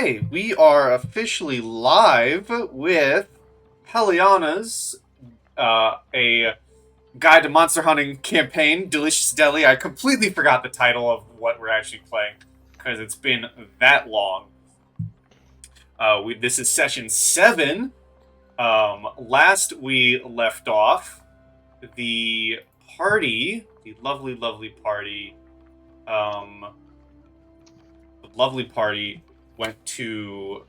Okay, we are officially live with Heliana's a Guide to Monster Hunting campaign, Delicious Deli. I completely forgot the title of what we're actually playing because it's been that long. This is session 7. Last we left off, the party, the lovely party, went to...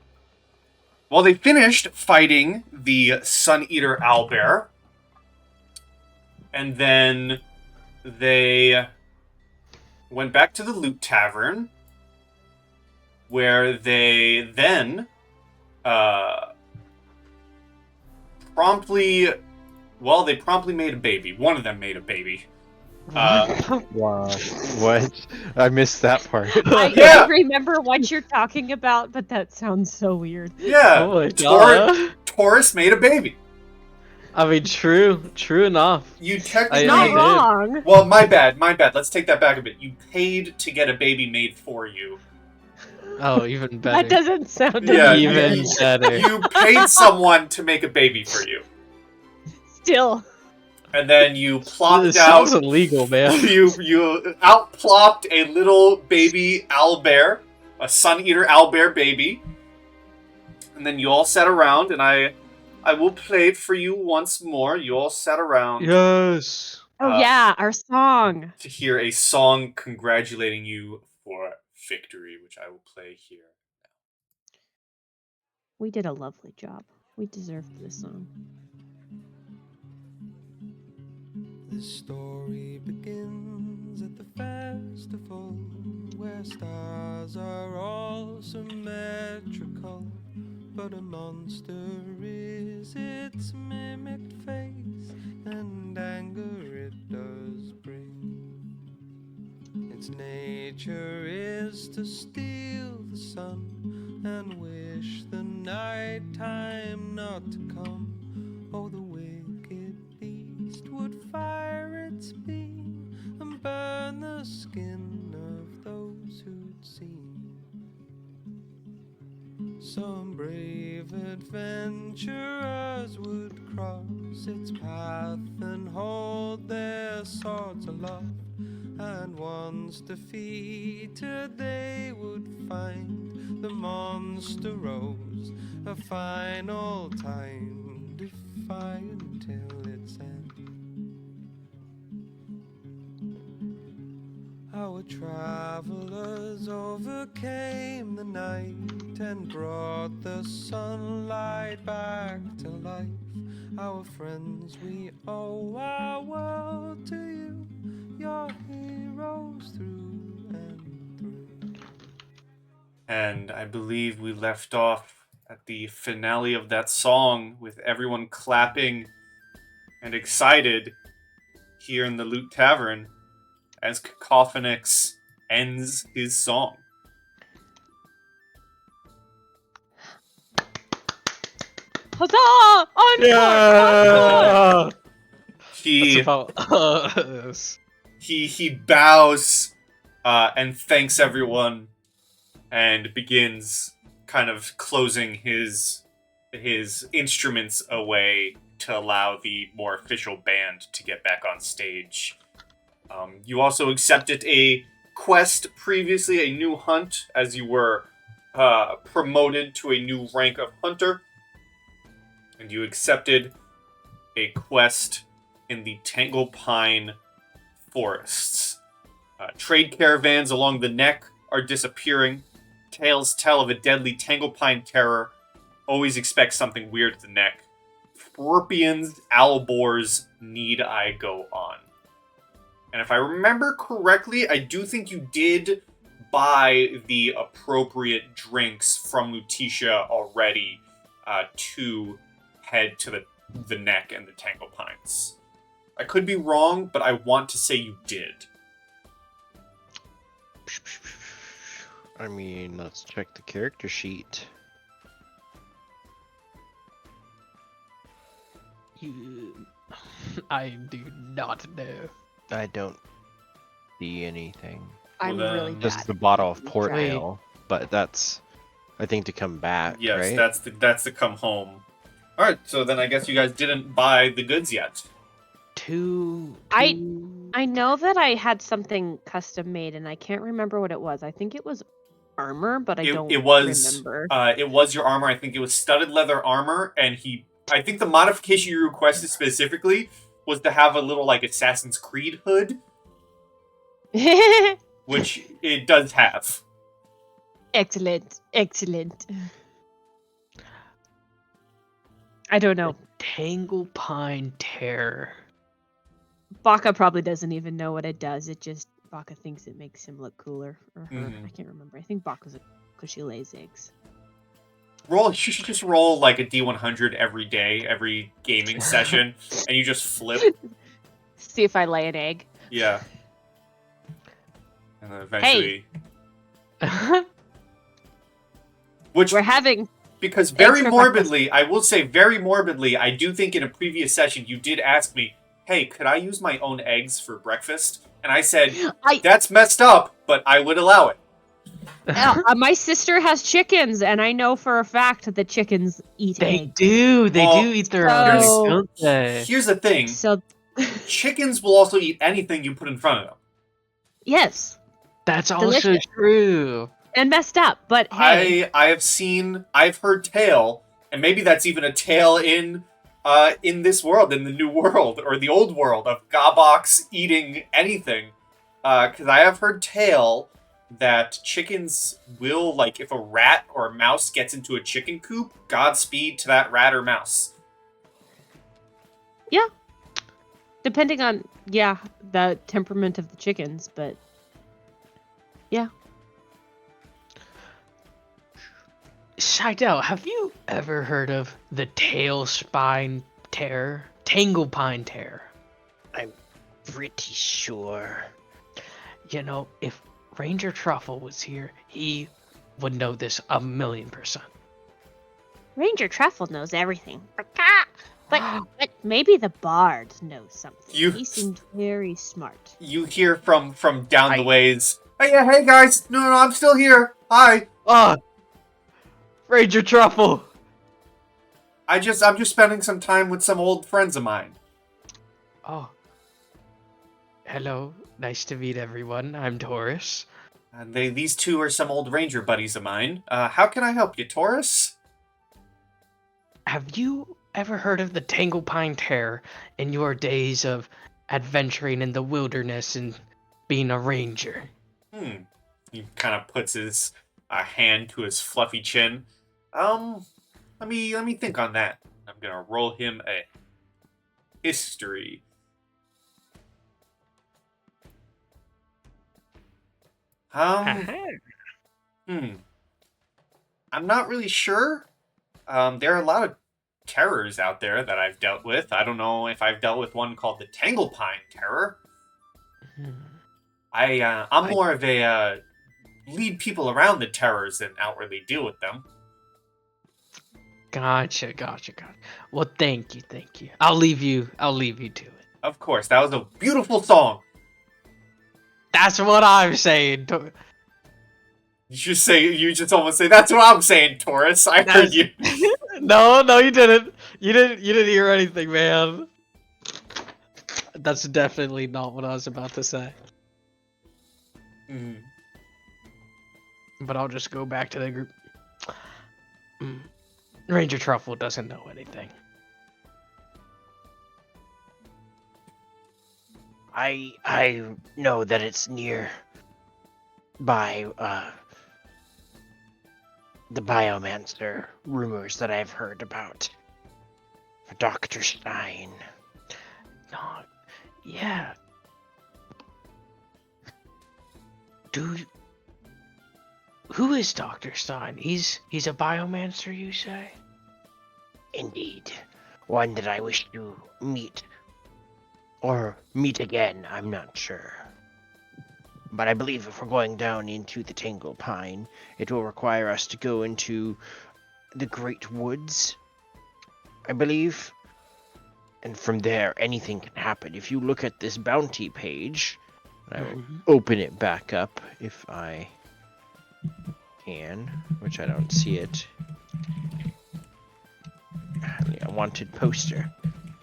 Well, they finished fighting the Sun Eater Owlbear. And then they went back to the Loot Tavern, where they then promptly made a baby. One of them made a baby. Wow. What? I missed that part. I Yeah. don't remember what you're talking about, but that sounds so weird. Yeah, Oh my God. Taurus made a baby. I mean, true enough. You technically... Not did. wrong. Well, my bad. Let's take that back a bit. You paid to get a baby made for you. Oh, even better. That doesn't sound Yeah, even better. You paid someone to make a baby for you. Still. And then you plopped This out... sounds illegal, man. You out-plopped a little baby owlbear, a Sun Eater owlbear baby. And then you all sat around, and I will play it for you once more. You all sat around Yes. Oh yeah, our song. to hear a song congratulating you for victory, which I will play here. We did a lovely job. We deserved this song. The story begins at the festival where stars are all symmetrical, but a monster is its mimicked face, and anger it does bring. Its nature is to steal the sun and wish the night time not to come. Oh, the wicked beast would fire its beam and burn the skin of those who'd seen. Some brave adventurers would cross its path and hold their swords aloft, and once defeated they would find the monster rose a final time, defiant till its end. Our travelers overcame the night and brought the sunlight back to life. Our friends, we owe our world to you, your heroes through and through. And I believe we left off at the finale of that song with everyone clapping and excited here in the Loot Tavern as Cacophonix ends his song. Huzzah! Encore! He That's about us. he bows and thanks everyone and begins kind of closing his instruments away to allow the more official band to get back on stage. You also accepted a quest previously, a new hunt, as you were promoted to a new rank of hunter. And you accepted a quest in the Tanglepine forests. Trade caravans along the neck are disappearing. Tales tell of a deadly Tanglepine Terror. Always expect something weird at the neck. Scorpions, owl boars, need I go on? And if I remember correctly, I do think you did buy the appropriate drinks from Lutetia already to head to the neck and the Tanglepines. I could be wrong, but I want to say you did. I mean, let's check the character sheet. I do not know. I don't see anything. I'm Well, really then- bad. Just the bottle of Keep port track. ale, but that's I think to come back, Yes, right? that's the come home. All right, so then I guess you guys didn't buy the goods yet. I know that I had something custom made, and I can't remember what it was. I think it was armor, but I don't It was remember. it was your armor. I think it was studded leather armor, and I think the modification you requested specifically was to have a little like Assassin's Creed hood, which it does have. Excellent. I don't know. Tanglepine Terror. Baka probably doesn't even know what it does. It just Baka thinks it makes him look cooler, or her. Mhm. I can't remember. I think Baka's because she lays eggs. You should just roll like a D100 every day, every gaming session, and you just flip. See if I lay an egg. Yeah. And then eventually, which We're having. because very eggs for morbidly, I will say very morbidly, I do think in a previous session you did ask me, "Hey, could I use my own eggs for breakfast?" And I said, "That's messed up, but I would allow it." My sister has chickens, and I know for a fact that the chickens eat They eggs. do. They Well, do eat their own eggs, so- don't they? Here's the thing: So, chickens will also eat anything you put in front of them. yes, That's also delicious. true. and messed up, but hey. I've heard tale, and maybe that's even a tale in this world, in the new world, or the old world, of Gabox eating anything. Because I have heard tale that chickens will, like, if a rat or a mouse gets into a chicken coop, Godspeed to that rat or mouse. Depending on, the temperament of the chickens, but Seidel, have you ever heard of the Tailspine Terror? Tanglepine Terror? Pretty sure. You know, if Ranger Truffle was here, he would know this 1,000,000%. Ranger Truffle knows everything. But maybe the Bard knows something. He seemed very smart. You hear from down the ways, hey guys, no, I'm still here. Hi. Ah! Ranger Truffle! I'm just spending some time with some old friends of mine. Oh. Hello. Nice to meet everyone. I'm Taurus. And these two are some old ranger buddies of mine. How can I help you, Taurus? Have you ever heard of the Tanglepine Terror in your days of adventuring in the wilderness and being a ranger? He kind of puts his hand to his fluffy chin. Let me think on that. I'm gonna roll him a history. I'm not really sure. There are a lot of terrors out there that I've dealt with. I don't know if I've dealt with one called the Tanglepine Terror. I'm more of a lead people around the terrors than outwardly deal with them. Gotcha. Well, thank you. I'll leave you to it. Of course, that was a beautiful song. That's what I'm saying. You just almost say, that's what I'm saying, Taurus. I heard you. No, you didn't. You didn't hear anything, man. That's definitely not what I was about to say. But I'll just go back to the group. Ranger Truffle doesn't know anything. I know that it's near by the biomancer rumors that I've heard about. For Dr. Stein. No, yeah. Who is Dr. Stein? He's a biomancer, you say? Indeed. One that I wish to meet. Or meet again, I'm not sure. But I believe if we're going down into the Tanglepine, it will require us to go into the Great Woods, I believe. And from there, anything can happen. If you look at this bounty page, I will open it back up if I can, which I don't see it. A wanted poster.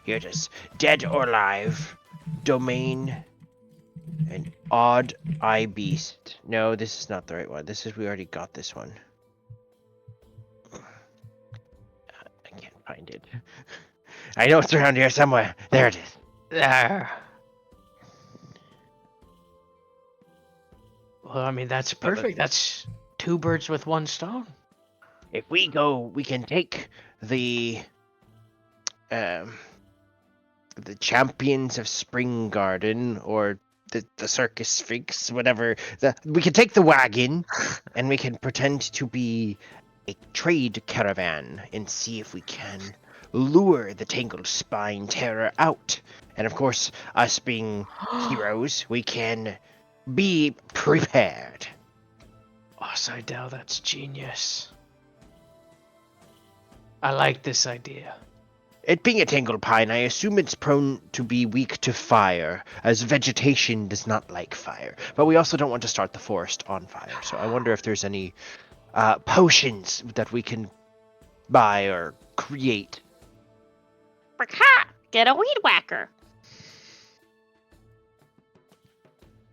Here it is. Dead or alive. Domain. An odd eye beast. No, this is not the right one. We already got this one. I can't find it. I know it's around here somewhere. There it is. There. Well, I mean, that's perfect. That's 2 birds with 1 stone. If we go, we can take the champions of Spring Garden or the Circus Freaks, whatever. We can take the wagon and we can pretend to be a trade caravan and see if we can lure the Tanglepine Terror out. And of course, us being heroes, we can be prepared. Oh, Seidel, that's genius. I like this idea. It being a Tanglepine, I assume it's prone to be weak to fire, as vegetation does not like fire. But we also don't want to start the forest on fire, so I wonder if there's any potions that we can buy or create. Get a weed whacker.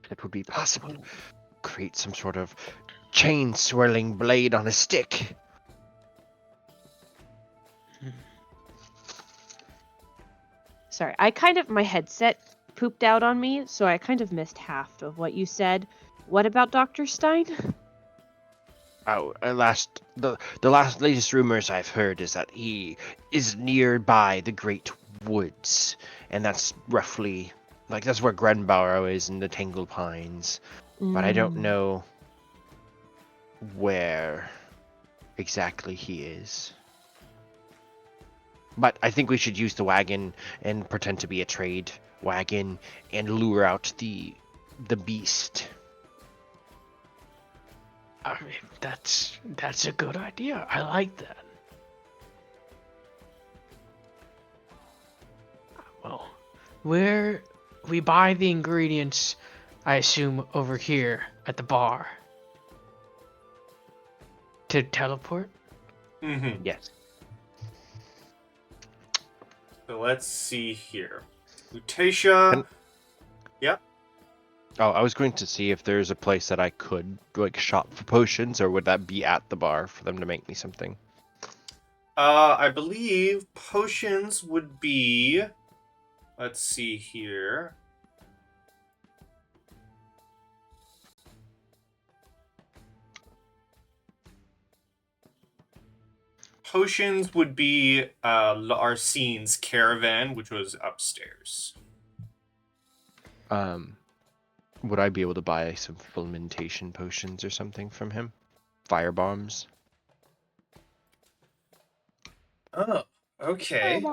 That would be possible. Create some sort of chain-swirling blade on a stick. Sorry, my headset pooped out on me, so I kind of missed half of what you said. What about Dr. Stein? Oh, the latest rumors I've heard is that he is nearby the Great Woods, and that's roughly, that's where Grenbauer is in the Tanglepines. But I don't know where exactly he is. But I think we should use the wagon and pretend to be a trade wagon and lure out the beast. I mean, that's a good idea. I like that. Well, where we buy the ingredients, I assume over here at the bar. To teleport? Mm-hmm. Yes. So let's see here. Lutetia. Yeah. Oh, I was going to see if there's a place that I could shop for potions, or would that be at the bar for them to make me something? I believe potions would be. Let's see here. Potions would be Larsene's caravan, which was upstairs. Would I be able to buy some fermentation potions or something from him? Fire bombs? Oh, okay.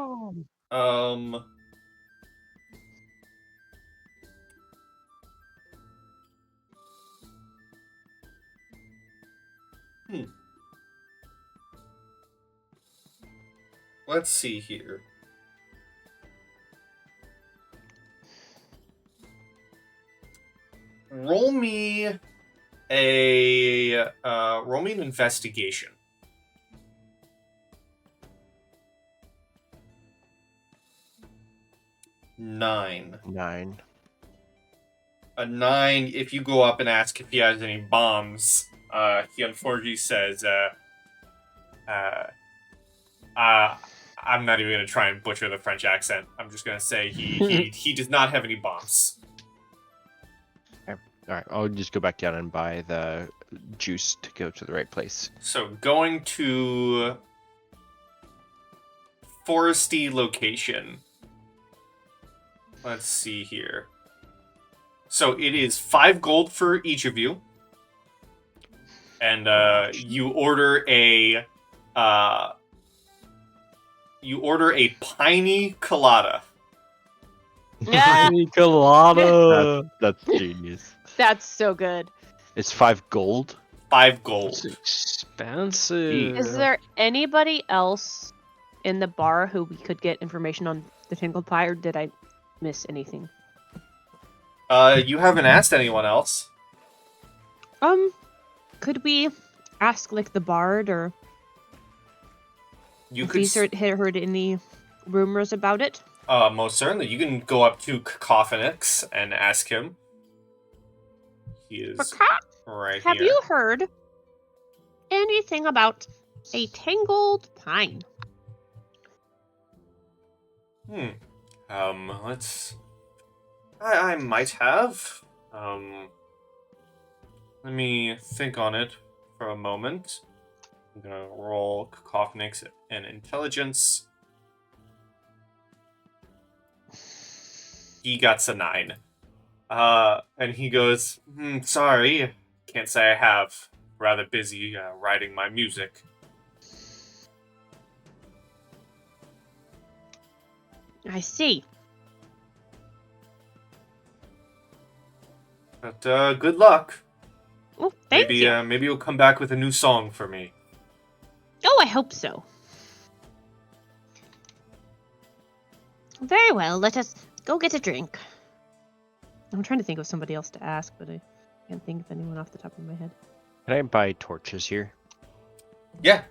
Let's see here. Roll me an investigation. Nine. A 9, if you go up and ask if he has any bombs, he unfortunately says, I'm not even going to try and butcher the French accent. I'm just going to say he does not have any bombs. Alright, I'll just go back down and buy the juice to go to the right place. So going to foresty location. Let's see here. So it is 5 gold for each of you. And you order a piney colada. Piney colada. That's genius. That's so good. It's 5 gold? 5 gold. It's expensive. Is there anybody else in the bar who we could get information on the Tanglepine, or did I miss anything? You haven't asked anyone else. Could we ask like the bard or You if could he's heard any rumors about it? most certainly. You can go up to Cacophonix and ask him. He is right Have here. you heard anything about a tangled pine? Let's. I might have. Let me think on it for a moment. I'm gonna roll Cacophonix and Intelligence. He got a 9. And he goes, sorry, can't say I have. Rather busy writing my music. I see. But good luck. Well, thank you. Maybe you'll come back with a new song for me. Oh, I hope so. Very well, let us go get a drink. I'm trying to think of somebody else to ask, but I can't think of anyone off the top of my head. Can I buy torches here? Yeah.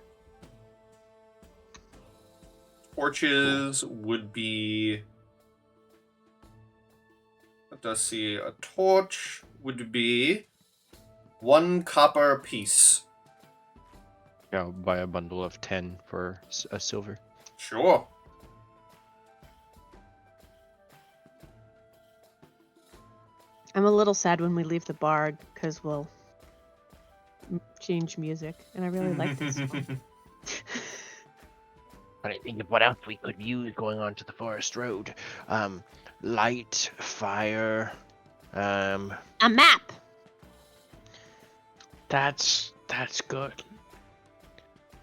Torches would be... Let's see. A torch would be 1 copper piece. Yeah, I'll buy a bundle of 10 for a silver. Sure. I'm a little sad when we leave the bard because we'll change music, and I really like this song. But I think of what else we could use going on to the forest road. Light, fire, A map. That's good.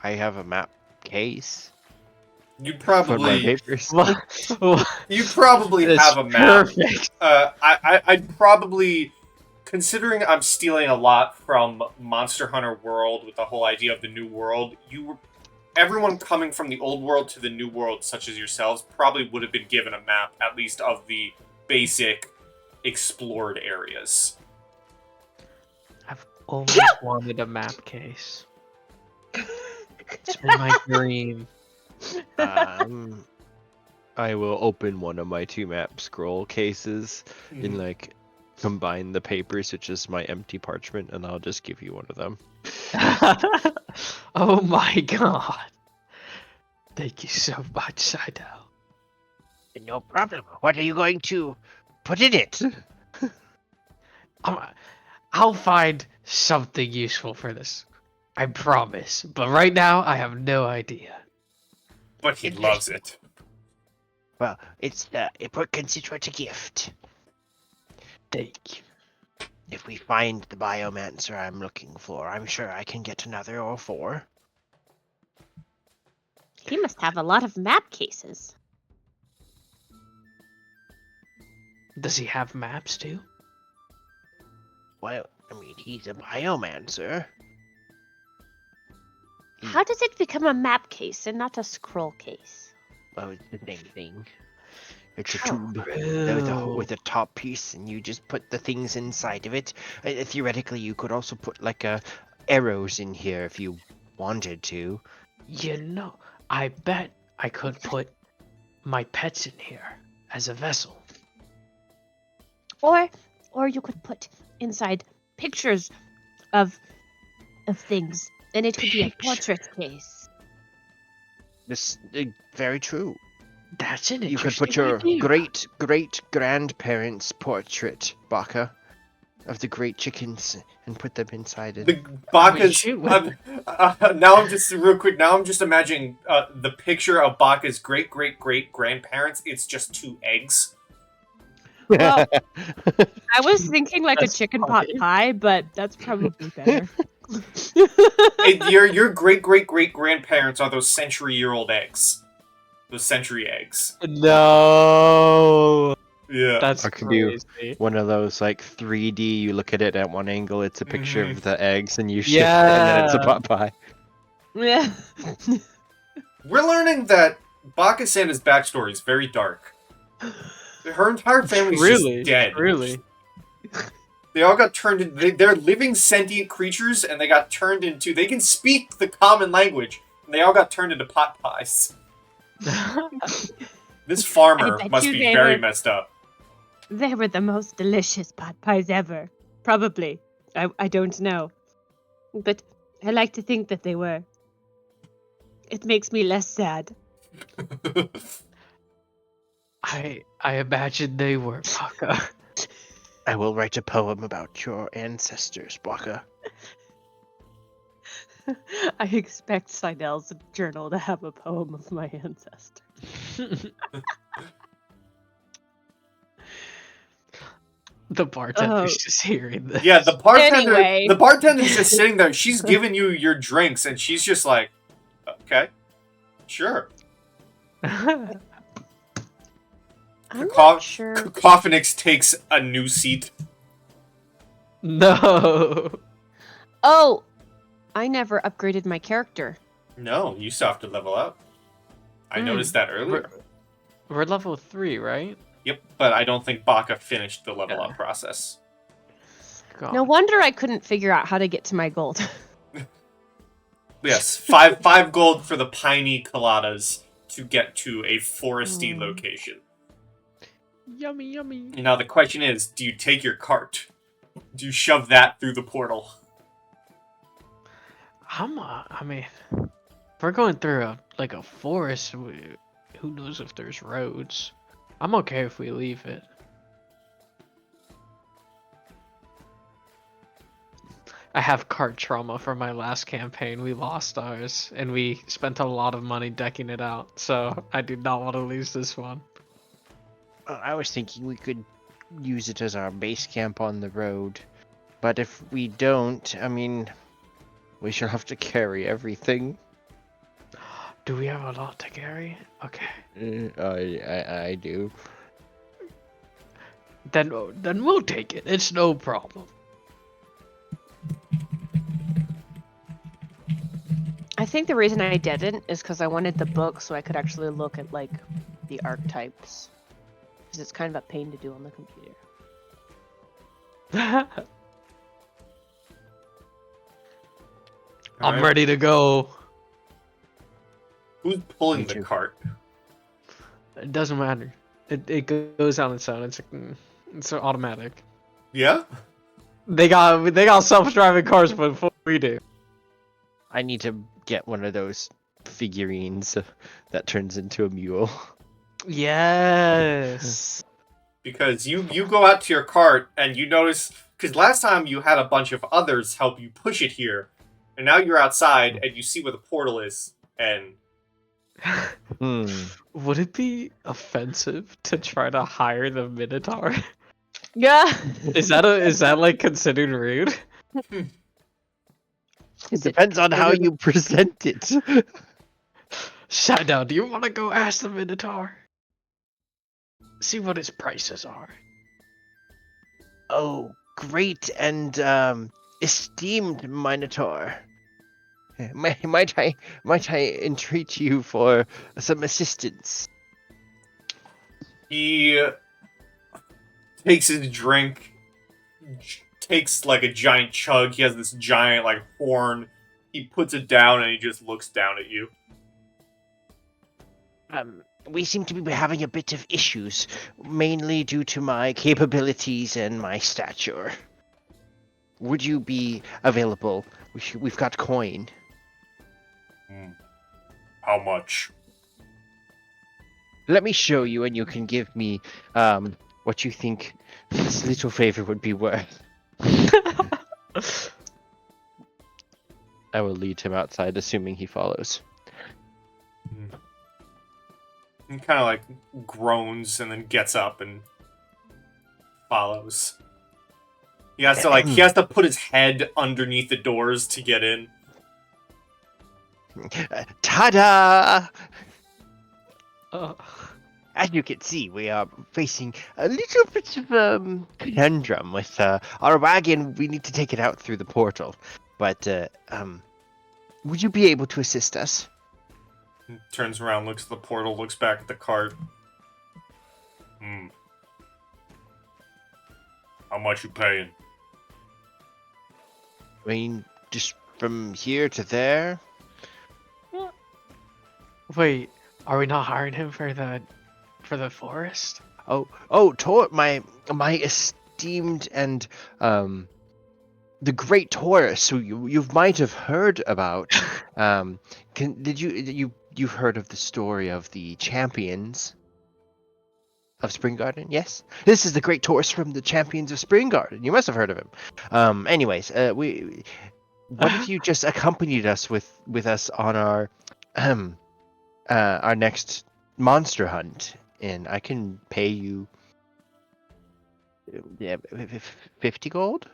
I have a map case You for my probably... papers. You probably That's have a map. perfect. I'd probably, considering I'm stealing a lot from Monster Hunter World with the whole idea of the new world, everyone coming from the old world to the new world, such as yourselves, probably would have been given a map, at least of the basic explored areas. I've always wanted a map case. It's been my dream. I will open one of my 2 map scroll cases and like combine the papers, which is my empty parchment, and I'll just give you one of them. Oh my god. Thank you so much, Saito. no problem. What are you going to put in it? I'll find something useful for this. I promise. But right now, I have no idea. But he loves it. Well, consider it a gift. Thank you. If we find the biomancer I'm looking for, I'm sure I can get another or 4. He must have a lot of map cases. Does he have maps too? Well, I mean, he's a biomancer. How does it become a map case and not a scroll case? Well, it's the same thing. It's a Oh, tube with a top piece, and you just put the things inside of it. Theoretically, you could also put like arrows in here if you wanted to. You know, I bet I could put my pets in here as a vessel. Or you could put inside pictures of things, and it could be a portrait case. This very true. That's an You could interesting put your idea. great grandparents' portrait, Baka, of the great chickens, and put them inside it. The Baka's... shoot. now I'm just, real quick, now I'm just imagining the picture of Baka's great-great-great-grandparents. It's just 2 eggs. Well, I was thinking like a chicken pot pie, but that's probably better. Your great-great-great-grandparents are those century-year-old eggs. Those century eggs. No. Yeah. That's Or could you- crazy. One of those like 3D, you look at it at one angle, it's a picture Mhm. of the eggs, and you shift it, and then it's a Yeah. pot pie. Yeah. We're learning that Baka-Santa's backstory is very dark. Her entire family's Really? just dead. Really? They all got turned into... They're living sentient creatures, and they got turned into... They can speak the common language, and they all got turned into pot pies. This farmer bet must you be they very were- messed up. They were the most delicious pot pies ever. Probably. I don't know. But I like to think that they were. It makes me less sad. I imagine they were, Baka. I will write a poem about your ancestors, Baka. I expect Seidel's journal to have a poem of my ancestors. The bartender's Oh. just hearing this. Yeah, the bartender. Anyway. The bartender's just sitting there. She's giving you your drinks, and she's just like, "Okay, sure." I'm Caco- not sure. Cacophonix takes a new seat. No. Oh, I never upgraded my character. No, you still have to level up. I noticed that earlier. We're level 3, right? Yep, but I don't think Baka finished the level up Yeah. process. God. No wonder I couldn't figure out how to get to my gold. Yes, five gold for the piney coladas to get to a foresty location. Yummy, yummy. Now the question is, do you take your cart? Do you shove that through the portal? I mean, if we're going through a forest, who knows if there's roads? I'm okay if we leave it. I have cart trauma from my last campaign. We lost ours, and we spent a lot of money decking it out, so I do not want to lose this one. I was thinking we could use it as our base camp on the road. But if we don't, I mean, we shall have to carry everything. Do we have a lot to carry? Okay. I do. Then we'll take it. It's no problem. I think the reason I didn't is because I wanted the book so I could actually look at like the archetypes. Because it's kind of a pain to do on the computer. I'm Alright. ready to go. Who's pulling Me the too. cart? It doesn't matter. It goes on its own. It's automatic. Yeah? They got self-driving cars before we do. I need to get one of those figurines that turns into a mule. Yes. Because you go out to your cart and you notice... Because last time you had a bunch of others help you push it here. And now you're outside and you see where the portal is. And... Would it be offensive to try to hire the Minotaur? Yeah. Is that like considered rude? It depends on how you present it. Shadow, do you want to go ask the Minotaur? See what his prices are. Oh, great and esteemed Minotaur. Might I entreat you for some assistance? He takes his drink, takes like a giant chug. He has this giant like horn. He puts it down and he just looks down at you. We seem to be having a bit of issues, mainly due to my capabilities and my stature. Would you be available? We've got coin. How much? Let me show you, and you can give me what you think this little favor would be worth. I will lead him outside, assuming he follows. He kind of like groans and then gets up and follows. He has to put his head underneath the doors to get in. Ta-da! Uh, As you can see, we are facing a little bit of conundrum with our wagon. We need to take it out through the portal. But, would you be able to assist us? He turns around, looks at the portal, looks back at the cart. How much you paying? I mean, just from here to there. Wait, are we not hiring him for the forest? My esteemed and the great Taurus, who you might have heard about. You've heard of the story of the champions of Spring Garden? Yes, this is the great Taurus from the champions of Spring Garden. You must have heard of him. Anyways, what if you just accompanied us with us on our next monster hunt, and I can pay you 50 gold?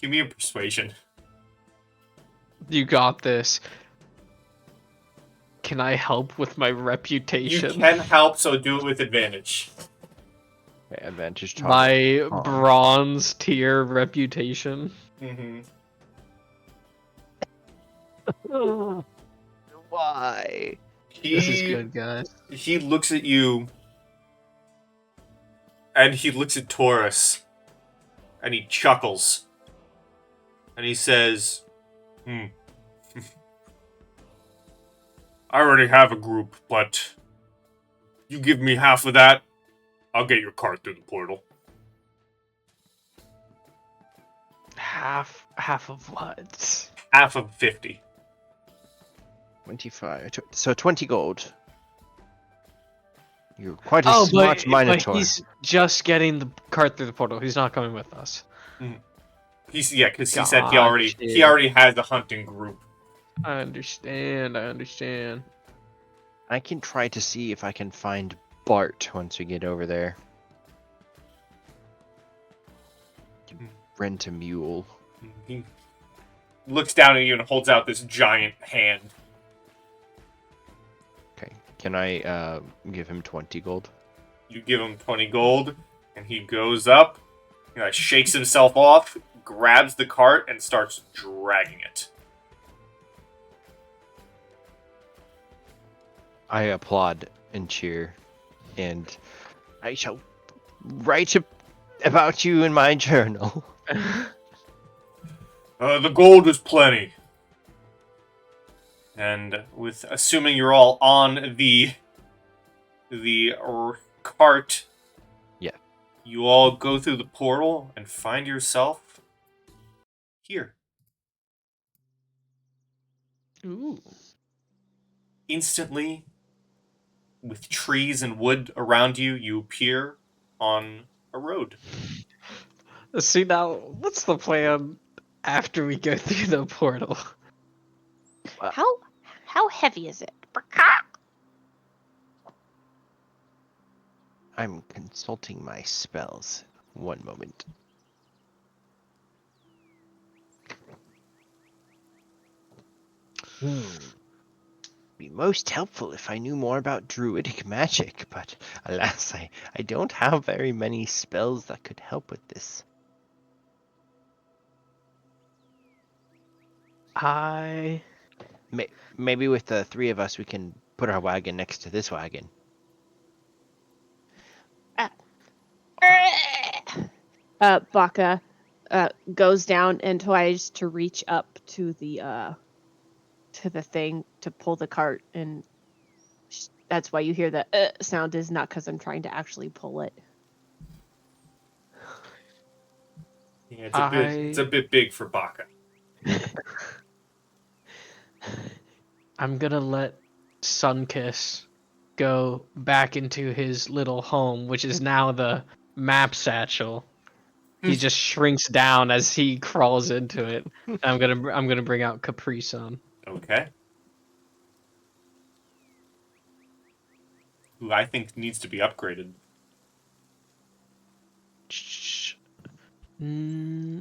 Give me a persuasion. You got this. Can I help with my You reputation? can help, so do it with advantage. Okay, advantage target. My bronze tier reputation. Mm-hmm. Why? This is good, guys. He looks at you, and he looks at Taurus, and he chuckles, and he says, I already have a group, but you give me half of that, I'll get your cart through the portal. Half of what? Half of 50. 25. So 20 gold. You're quite a smart Minotaur. But he's just getting the cart through the portal. He's not coming with us. Because he said he already has a hunting group. I understand. I can try to see if I can find Bart once we get over there. Rent a mule. He looks down at you and holds out this giant hand. Okay. Can I give him 20 gold? You give him 20 gold, and he goes up, shakes himself off, grabs the cart, and starts dragging it. I applaud and cheer, and I shall write about you in my journal. The gold is plenty. And with assuming you're all on the cart, yeah, you all go through the portal and find yourself here. Ooh. Instantly, with trees and wood around you, you appear on a road. See, now, what's the plan after we go through the portal? How heavy is it? I'm consulting my spells. One moment. Be most helpful if I knew more about druidic magic, but alas, I don't have very many spells that could help with this. Maybe with the three of us, we can put our wagon next to this wagon. Baka goes down and tries to reach up to the thing to pull the cart, and that's why you hear the sound, is not because I'm trying to actually pull it. Yeah, it's a bit big for Baka. I'm gonna let Sunkiss go back into his little home, which is now the map satchel. He just shrinks down as he crawls into it. I'm gonna bring out Capri Sun. Okay. Who I think needs to be upgraded.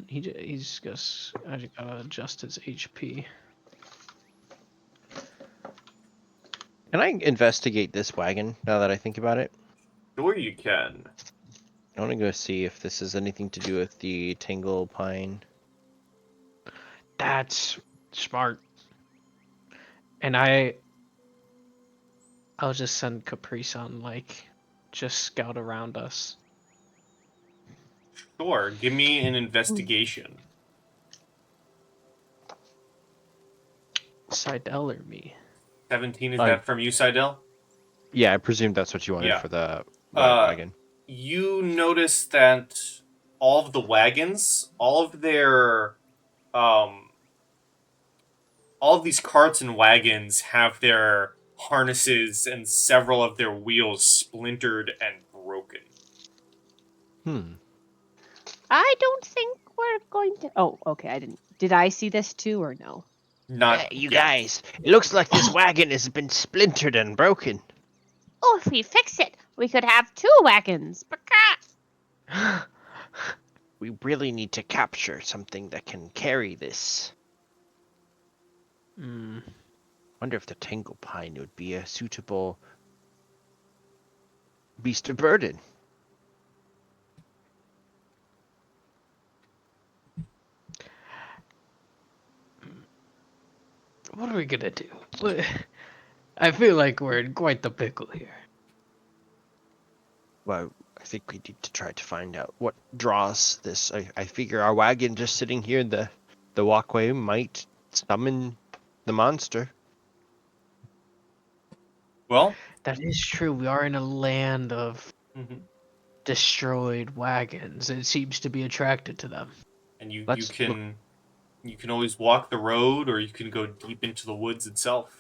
He's just I gotta adjust his HP. Can I investigate this wagon now that I think about it? Sure you can. I want to go see if this has anything to do with the Tanglepine. That's smart. And I'll just send Capri Sun, just scout around us. Sure. Give me an investigation. Seidel or me? 17, is I- that from you, Seidel? Yeah, I presume that's what you wanted Yeah. for the Uh, wagon. You notice that all of the wagons, all of their, all of these carts and wagons have their harnesses and several of their wheels splintered and broken. I don't think we're going to. Oh, okay. I didn't. Did I see this too or no? Not You yet. guys, it looks like this wagon has been splintered and broken. Oh, if we fix it, we could have 2 wagons. We really need to capture something that can carry this. Hmm. Wonder if the Tanglepine would be a suitable beast of burden. What are we gonna do? I feel like we're in quite the pickle here. Well, I think we need to try to find out what draws this. I figure our wagon just sitting here in the walkway might summon the monster. Well, That is true. We are in a land of mhm. destroyed wagons. It seems to be attracted to them. And you Let's can always walk the road, or you can go deep into the woods itself.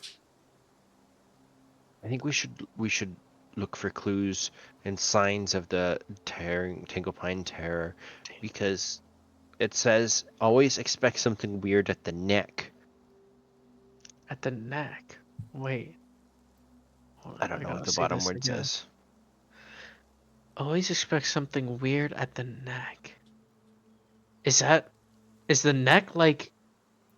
I think we should look for clues and signs of the Tanglepine Terror, because it says always expect something weird at the neck. At the neck. Wait. Hold I on, don't know what gotta the see bottom this word again. says. Always expect something weird at the neck. Is the neck like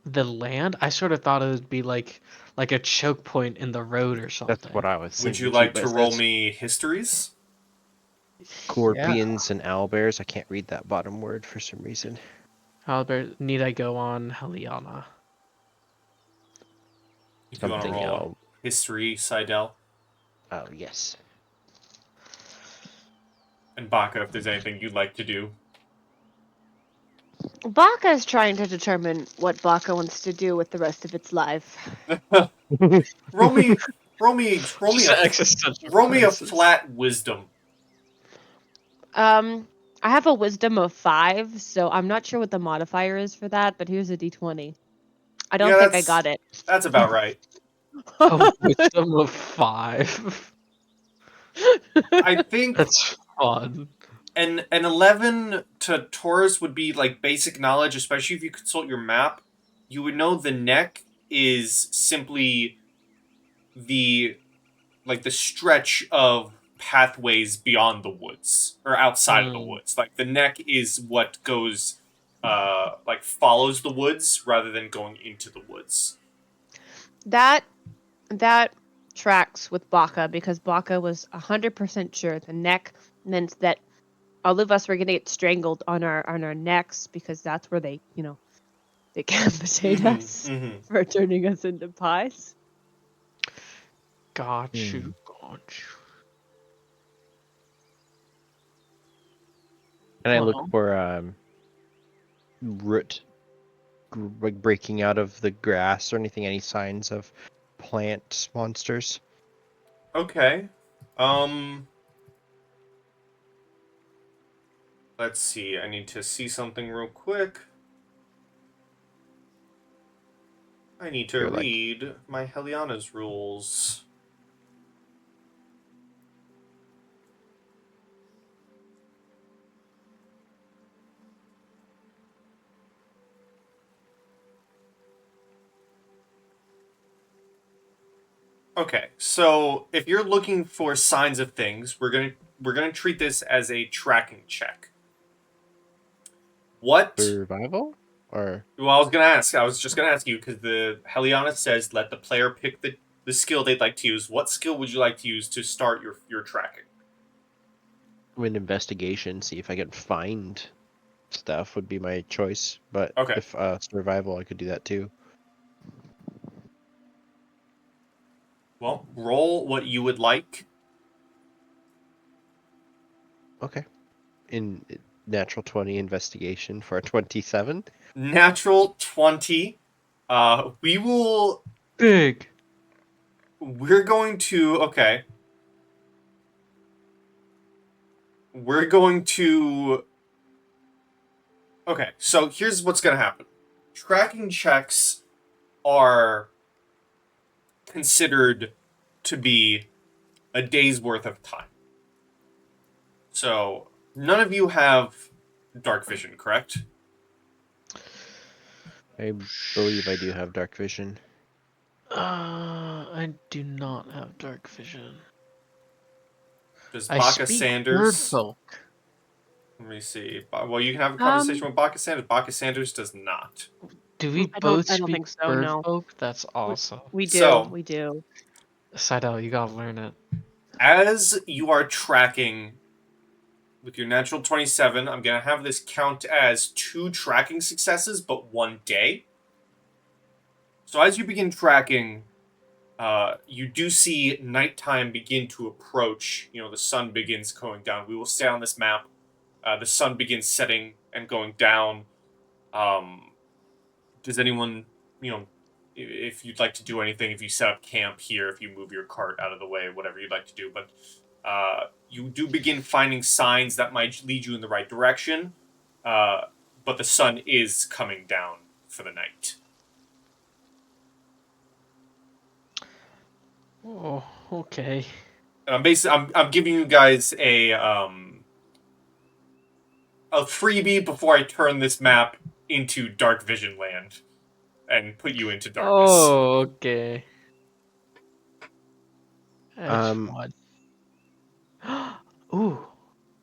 the land? I sort of thought it would be like a choke point in the road or something. That's what I was Would you thinking too, like but to it roll says me histories? scorpions and owlbears. I can't read that bottom word for some reason. Albert, need I go on Heliana? If you want to Something roll else. history, Seidel, Oh, yes. and Baka, if there's anything you'd like to do. Baka is trying to determine what Baka wants to do with the rest of its life. roll me, roll me, roll me a, Existential roll me a crisis. flat wisdom. I have a wisdom of 5, so I'm not sure what the modifier is for that, but here's a d20. I don't Yeah, think I got it. That's about right. A wisdom of 5. I think That's fun. an 11 to Taurus would be like basic knowledge, especially if you consult your map. You would know the neck is simply the the stretch of pathways beyond the woods or outside of the woods. Like the neck is what goes like follows the woods rather than going into the woods. That tracks with Baka because Baka was 100% sure the neck meant that all of us were gonna get strangled on our necks because that's where they decapitate us for turning us into pies. Got you. Can I look Well, for root like breaking out of the grass or anything? Any signs of plant monsters? Okay. Let's see. I need to see something real quick. I need to You're like- read my Heliana's rules. Okay, so if you're looking for signs of things, we're gonna treat this as a tracking check. What? Survival? Or Well, I was gonna ask. I was just gonna ask you because the Heliana says let the player pick the skill they'd like to use. What skill would you like to use to start your tracking? an investigation, see if I can find stuff would be my choice. But Okay. if survival, I could do that too. Well, roll what you would like. Okay. In natural 20 investigation for a 27. Natural 20. We will. Big. We're going to. Okay. We're going to. Okay, so here's what's going to happen. Tracking checks are considered to be a day's worth of time. So, none of you have dark vision, correct? I believe I do have dark vision. I do not have dark vision. Does I Baka speak bird Sanders? folk. Let me see. Well, you can have a conversation with Baka Sanders. Baka Sanders does not. Do we I both don't speak think so, bird no. folk? That's awesome. We do. So- We do. Seidel, you gotta learn it. As you are tracking with your natural 27, I'm going to have this count as 2 tracking successes, but 1 day. So as you begin tracking, you do see nighttime begin to approach. You know, the sun begins going down. We will stay on this map. The sun begins setting and going down. Does anyone, you know, if you'd like to do anything, if you set up camp here, if you move your cart out of the way, whatever you'd like to do, but you do begin finding signs that might lead you in the right direction, but the sun is coming down for the night. Oh, okay. And I'm giving you guys a freebie before I turn this map into dark vision land and put you into darkness. Oh, okay. That's Um, fun. Ooh.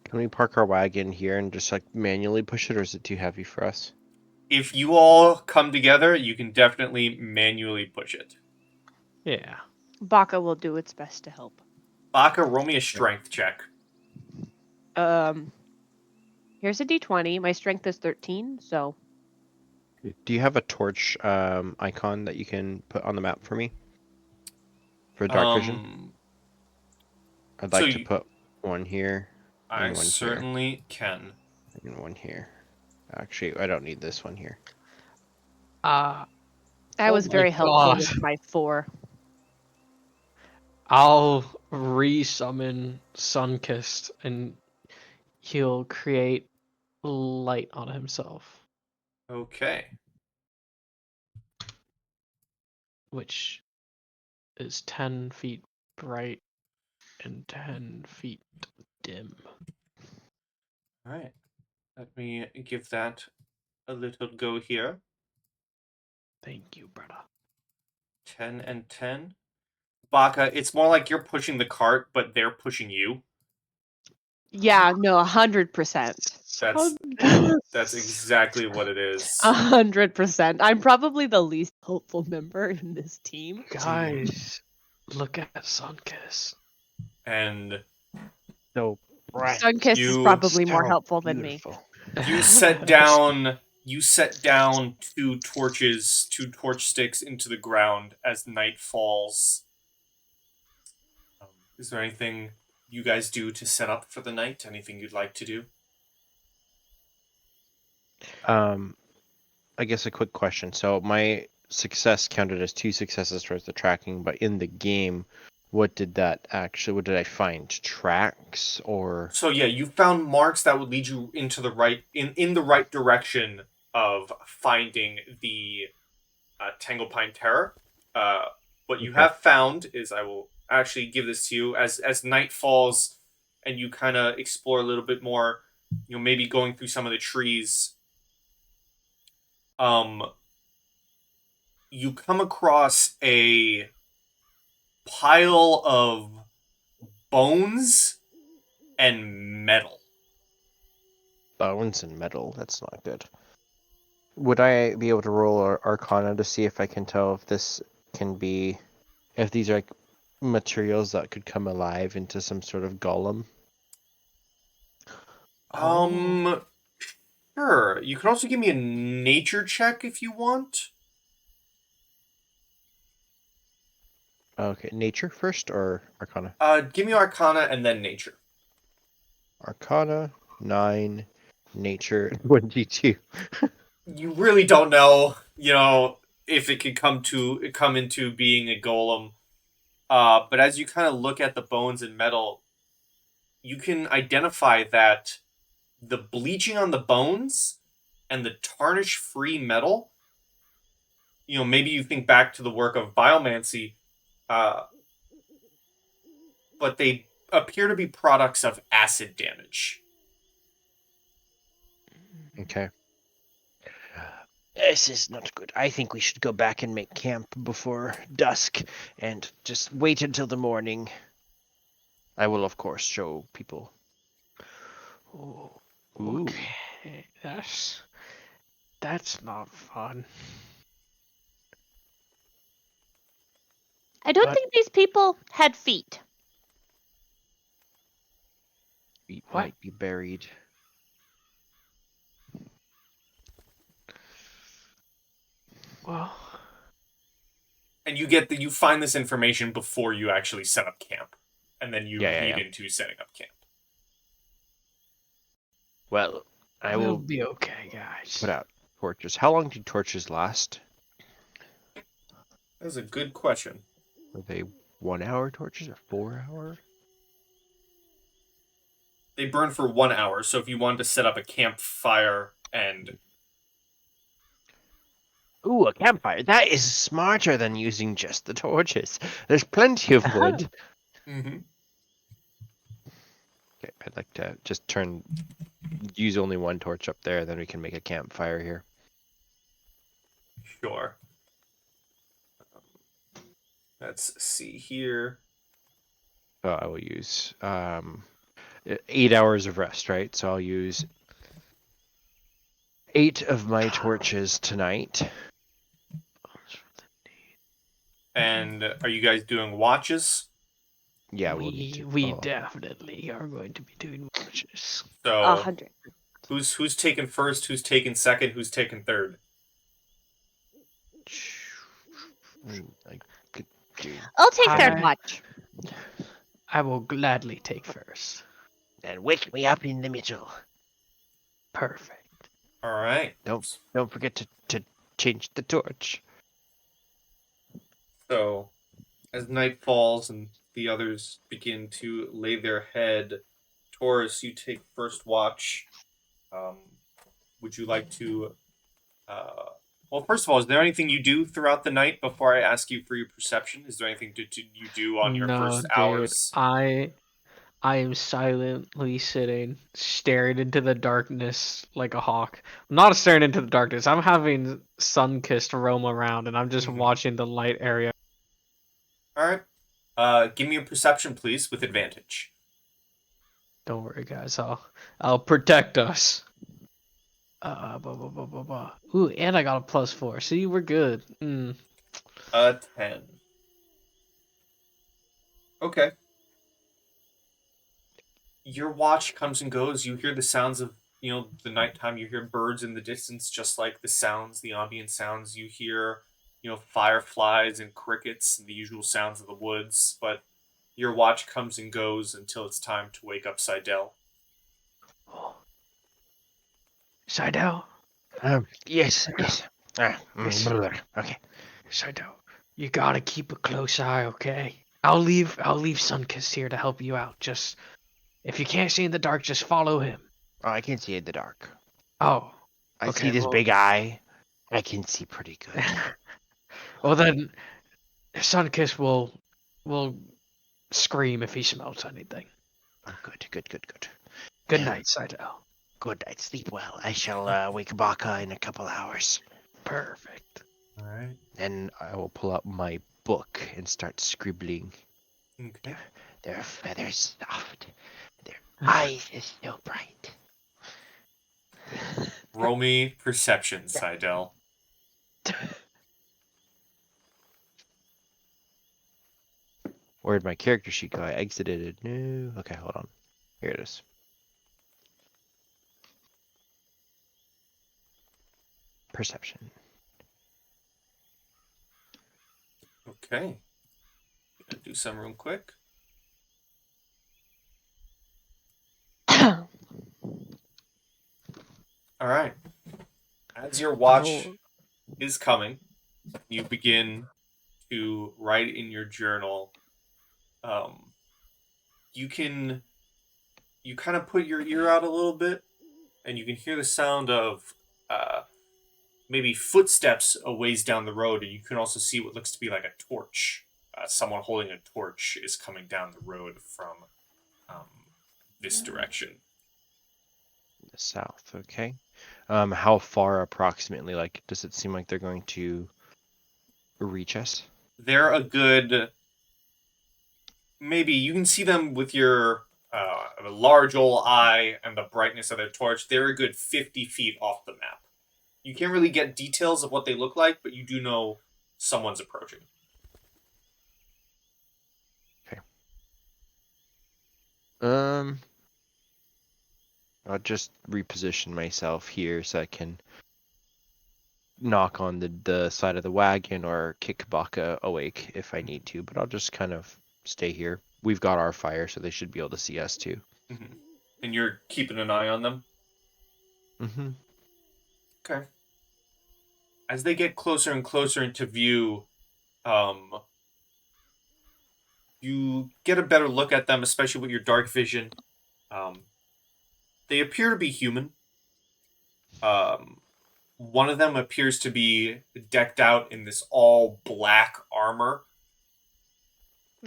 Can we park our wagon here and just like manually push it, or is it too heavy for us? If you all come together, you can definitely manually push it. Yeah. Baka will do its best to help. Baka, roll me a strength check. Here's a d20. My strength is 13, so Do you have a torch icon that you can put on the map for me? For dark vision? I'd so like to you- put one here I and one certainly can. here and one here. Actually, I don't need this one here. that Oh was my very helpful God. with my 4. I'll re-summon Sunkissed and he'll create light on himself, Okay. which is 10 feet bright and 10 feet dim. All right. Let me give that a little go here. Thank you, brother. 10 and 10. Baka, it's more like you're pushing the cart, but they're pushing you. Yeah, no, 100%. That's exactly what it is. 100%. I'm probably the least hopeful member in this team. Guys, look at Sunkiss. And So Sunkiss is You- probably more helpful than me. you set down 2 torches, 2 torch sticks into the ground as night falls. Is there anything you guys do to set up for the night? Anything you'd like to do? I guess a quick question. So my success counted as 2 successes towards the tracking, but in the game, what did I find? Tracks or So yeah, you found marks that would lead you into the right in the right direction of finding the Tanglepine Terror. What you Okay. have found is, I will actually give this to you as night falls, and you kind of explore a little bit more. You know, maybe going through some of the trees. You come across a pile of bones and metal. bones and metal? That's not good. Would I be able to roll Arcana to see if I can tell if if these are like materials that could come alive into some sort of golem? Sure. You can also give me a nature check if you want. Okay, nature first or Arcana? Give me Arcana and then nature. Arcana 9, nature 22. You really don't know, if it could come into being a golem. But as you kind of look at the bones and metal, you can identify that the bleaching on the bones and the tarnish-free metal, maybe you think back to the work of biomancy, but they appear to be products of acid damage. Okay. This is not good. I think we should go back and make camp before dusk and just wait until the morning. I will, of course, show people. Ooh, Ooh. okay, that's not fun. I don't But- think these people had feet. Feet What? might be buried. Well, And you find this information before you actually set up camp, and then you lead into setting up camp. Well, I we'll will be okay, guys. put out torches. How long do torches last? That's a good question. Are they 1 hour torches or 4 hour? They burn for 1 hour, so if you wanted to set up a campfire and... Ooh, a campfire. That is smarter than using just the torches. There's plenty of wood. Mm-hmm. Okay, I'd like to just use only one torch up there, then we can make a campfire here. Sure. Let's see here. I will use 8 hours of rest, right? So I'll use 8 of my torches tonight. And are you guys doing watches? Yeah, we'll need to. we definitely are going to be doing watches. So 100. who's taking first, who's taking second, who's taking third? I could do. I'll take third Hi. watch. I will gladly take first. And wake me up in the middle. Perfect. Alright. Don't forget to change the torch. So, as night falls and the others begin to lay their head, Taurus, you take first watch. Would you like to... well, first of all, is there anything you do throughout the night before I ask you for your perception? Is there anything you do on your first hours? I am silently sitting, staring into the darkness like a hawk. I'm not staring into the darkness. I'm having sun-kissed roam around, and I'm just Mhm. watching the light area. Alright. Give me a perception, please, with advantage. Don't worry, guys. I'll protect us. Ooh, and I got a +4. See, we're good. 10. Okay. Your watch comes and goes. You hear the sounds of, the nighttime. You hear birds in the distance, just like the ambient sounds. You hear, fireflies and crickets and the usual sounds of the woods. But your watch comes and goes until it's time to wake up Seidel. Seidel, Yes. Yes. Okay. Seidel, you gotta keep a close eye, okay? I'll leave Sunkist here to help you out. Just if you can't see in the dark, just follow him. Oh, I can see in the dark. Oh, I Okay, see this well- big eye. I can see pretty good. well then, Sunkist will scream if he smells anything. Oh, good. Good night, Seidel. Good night. Sleep well. I shall wake Baka in a couple hours. Perfect. All right. Then I will pull out my book and start scribbling. Okay. Their feathers soft. Their eyes is so bright. Roll me perception, Seidel. Where'd my character sheet go? I exited it. No. Okay, hold on. Here it is. Perception. Okay. Gonna do some real quick. All right. As your watch is coming, you begin to write in your journal. You kind of put your ear out a little bit, and you can hear the sound of maybe footsteps a ways down the road, and you can also see what looks to be like a torch. Someone holding a torch is coming down the road from this direction. The south, okay. How far approximately? Like, does it seem like they're going to reach us? They're a good. Maybe you can see them with your large old eye and the brightness of their torch. They're a good 50 feet off the map. You can't really get details of what they look like, but you do know someone's approaching. Okay. I'll just reposition myself here so I can knock on the side of the wagon or kick Baka awake if I need to, but I'll just kind of stay here. We've got our fire, so they should be able to see us too. Mm-hmm. And you're keeping an eye on them? Mm-hmm. Okay. As they get closer and closer into view, you get a better look at them, especially with your dark vision. They appear to be human. One of them appears to be decked out in this all black armor,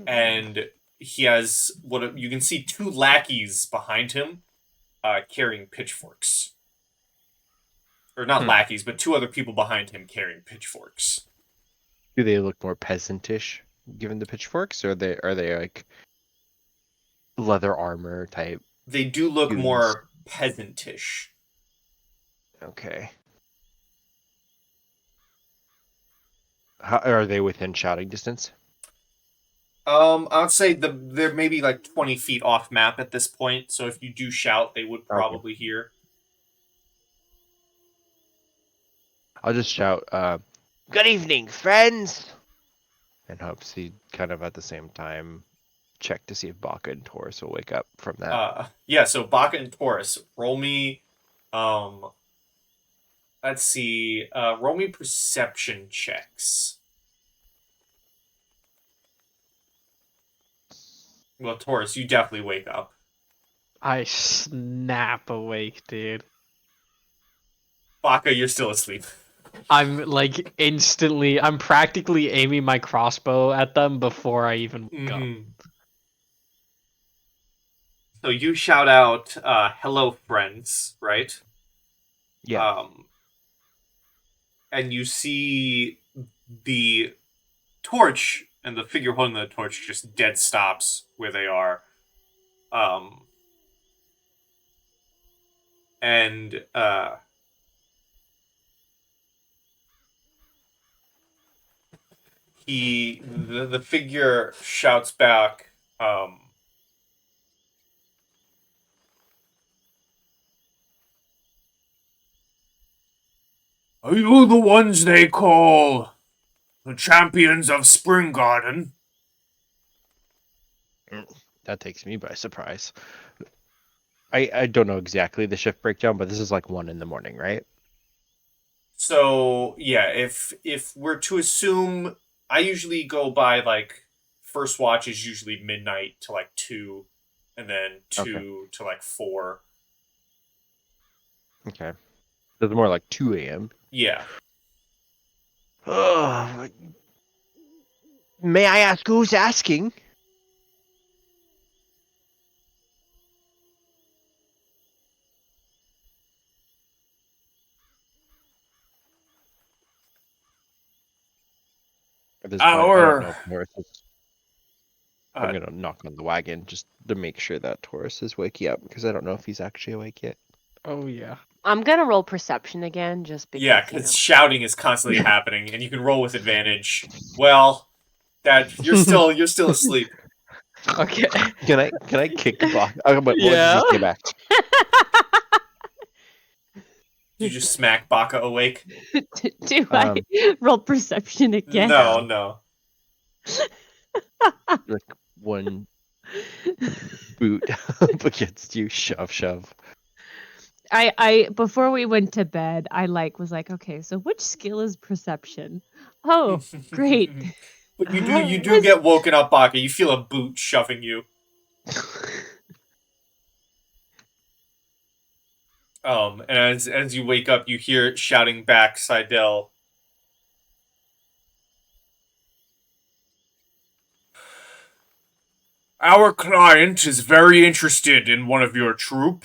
and he has what you can see 2 lackeys behind him, carrying pitchforks. Or not lackeys, but 2 other people behind him carrying pitchforks. Do they look more peasantish given the pitchforks, or are they like leather armor type? They do look humans? more peasantish. Okay. How, are they within shouting distance? I would say they're maybe like 20 feet off map at this point, so if you do shout, they would probably hear. I'll just shout, "Good evening, friends!" and hopes he kind of at the same time check to see if Baka and Taurus will wake up from that. Yeah, so Baka and Taurus, roll me, let's see, roll me perception checks. Well, Taurus, you definitely wake up. I snap awake, dude. Baka, you're still asleep. I'm like instantly, I'm practically aiming my crossbow at them before I even wake up. So you shout out, hello friends, right? Yeah. And you see the torch and the figure holding the torch just dead stops where they are. The figure shouts back, are you the ones they call the champions of Spring Garden? That takes me by surprise. I don't know exactly the shift breakdown, but this is like 1 a.m, right? So yeah, if we're to assume, I usually go by like first watch is usually midnight to like 2, and then 2 to like 4. Okay. So it's more like 2 a.m. Yeah. Oh, may I ask who's asking? At this point, I don't know if Taurus is... I'm gonna knock on the wagon just to make sure that Taurus is waking up, because I don't know if he's actually awake yet. Oh yeah. I'm gonna roll perception again, just because. Yeah, because shouting is constantly happening, and you can roll with advantage. Well, that you're still asleep. Okay. Can I kick the box? Oh, but Yeah. just get back. You just smack Baka awake? Do I roll perception again? No. Like one boot up against you, shove. I before we went to bed, I was like, okay, so which skill is perception? Oh, great. But you do Was- get woken up, Baka. You feel a boot shoving you. And as you wake up, you hear it shouting back, Seidel. Our client is very interested in one of your troop.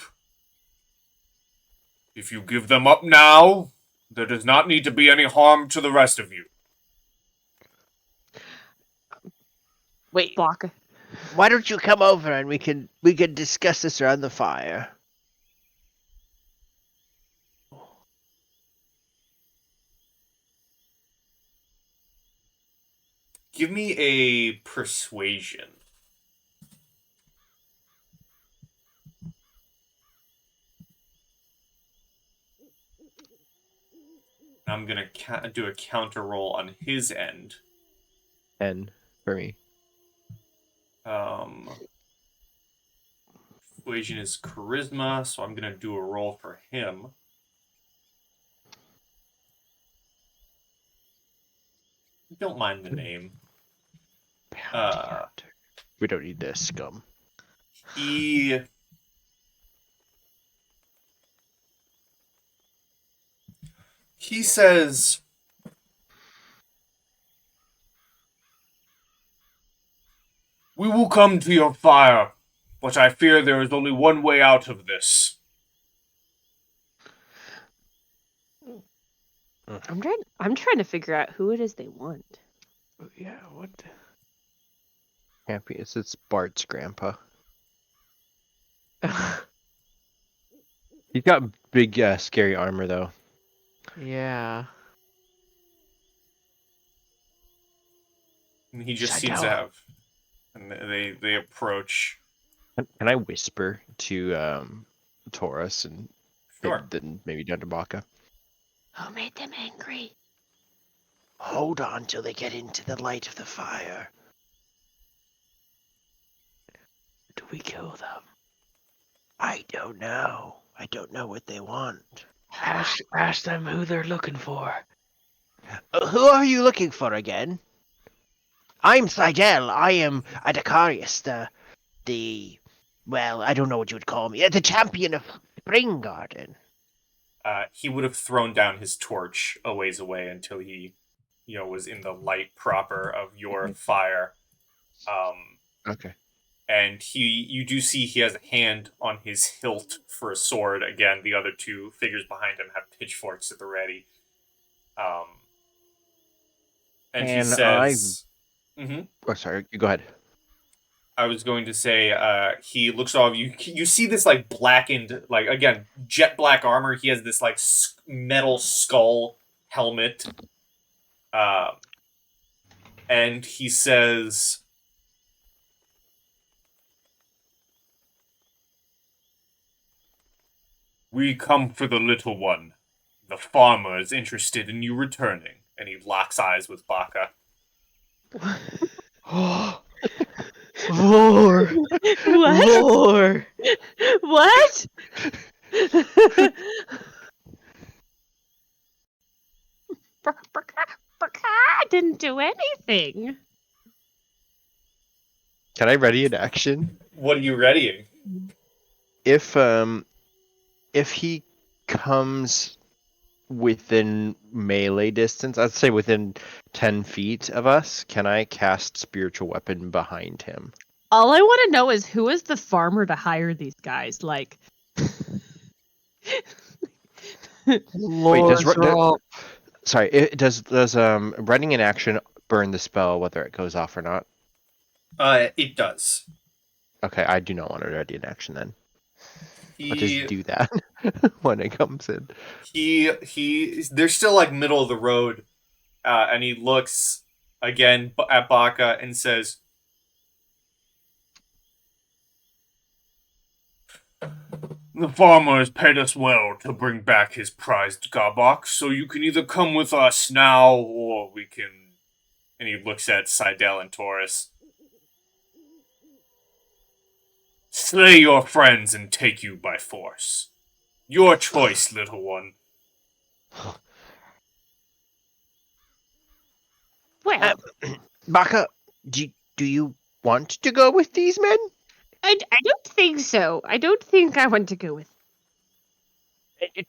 If you give them up now, there does not need to be any harm to the rest of you. Wait, Baka. why don't you come over and we can discuss this around the fire? Give me a persuasion. I'm gonna do a counter roll on his end. 10 for me. Persuasion is charisma, so I'm gonna do a roll for him. Don't mind the name. We don't need this scum. He says, "We will come to your fire, but I fear there is only one way out of this." I'm trying to figure out who it is they want. Yeah, what? Can't be. It's Bart's grandpa. He's got big, scary armor though. Yeah. And he just seems to have. And they approach. Can I whisper to Taurus and Sure. then maybe down to Baka? Who made them angry? Hold on till they get into the light of the fire. Do we kill them? I don't know. I don't know what they want. Ask them who they're looking for. Who are you looking for again? I'm Seidel. I am Adakarius, well, I don't know what you would call me. The champion of Spring Garden. He would have thrown down his torch a ways away until he, was in the light proper of your fire. Okay. And you do see he has a hand on his hilt for a sword. Again, the other two figures behind him have pitchforks at the ready. And he says, Oh, sorry. You go ahead. I was going to say, he looks all of you. You see this blackened, again, jet black armor. He has this metal skull helmet, and he says, "We come for the little one. The farmer is interested in you returning." And he locks eyes with Baka. Roar! What? Roar! What? I didn't do anything. Can I ready an action? What are you readying? If he comes within melee distance, I'd say within 10 feet of us, can I cast spiritual weapon behind him? All I want to know is who is the farmer to hire these guys? Wait, does running an action burn the spell whether it goes off or not? It does. Okay, I do not want to ready an action then. I'll He just do that when it comes in. they're still middle of the road, and he looks again at Baka and says, "The farmer has paid us well to bring back his prized garbok, so you can either come with us now, or we can..." And he looks at Seidel and Taurus. "Slay your friends and take you by force. Your choice, little one. Well, Baka, do you want to go with these men? I don't think so. I don't think I want to go with.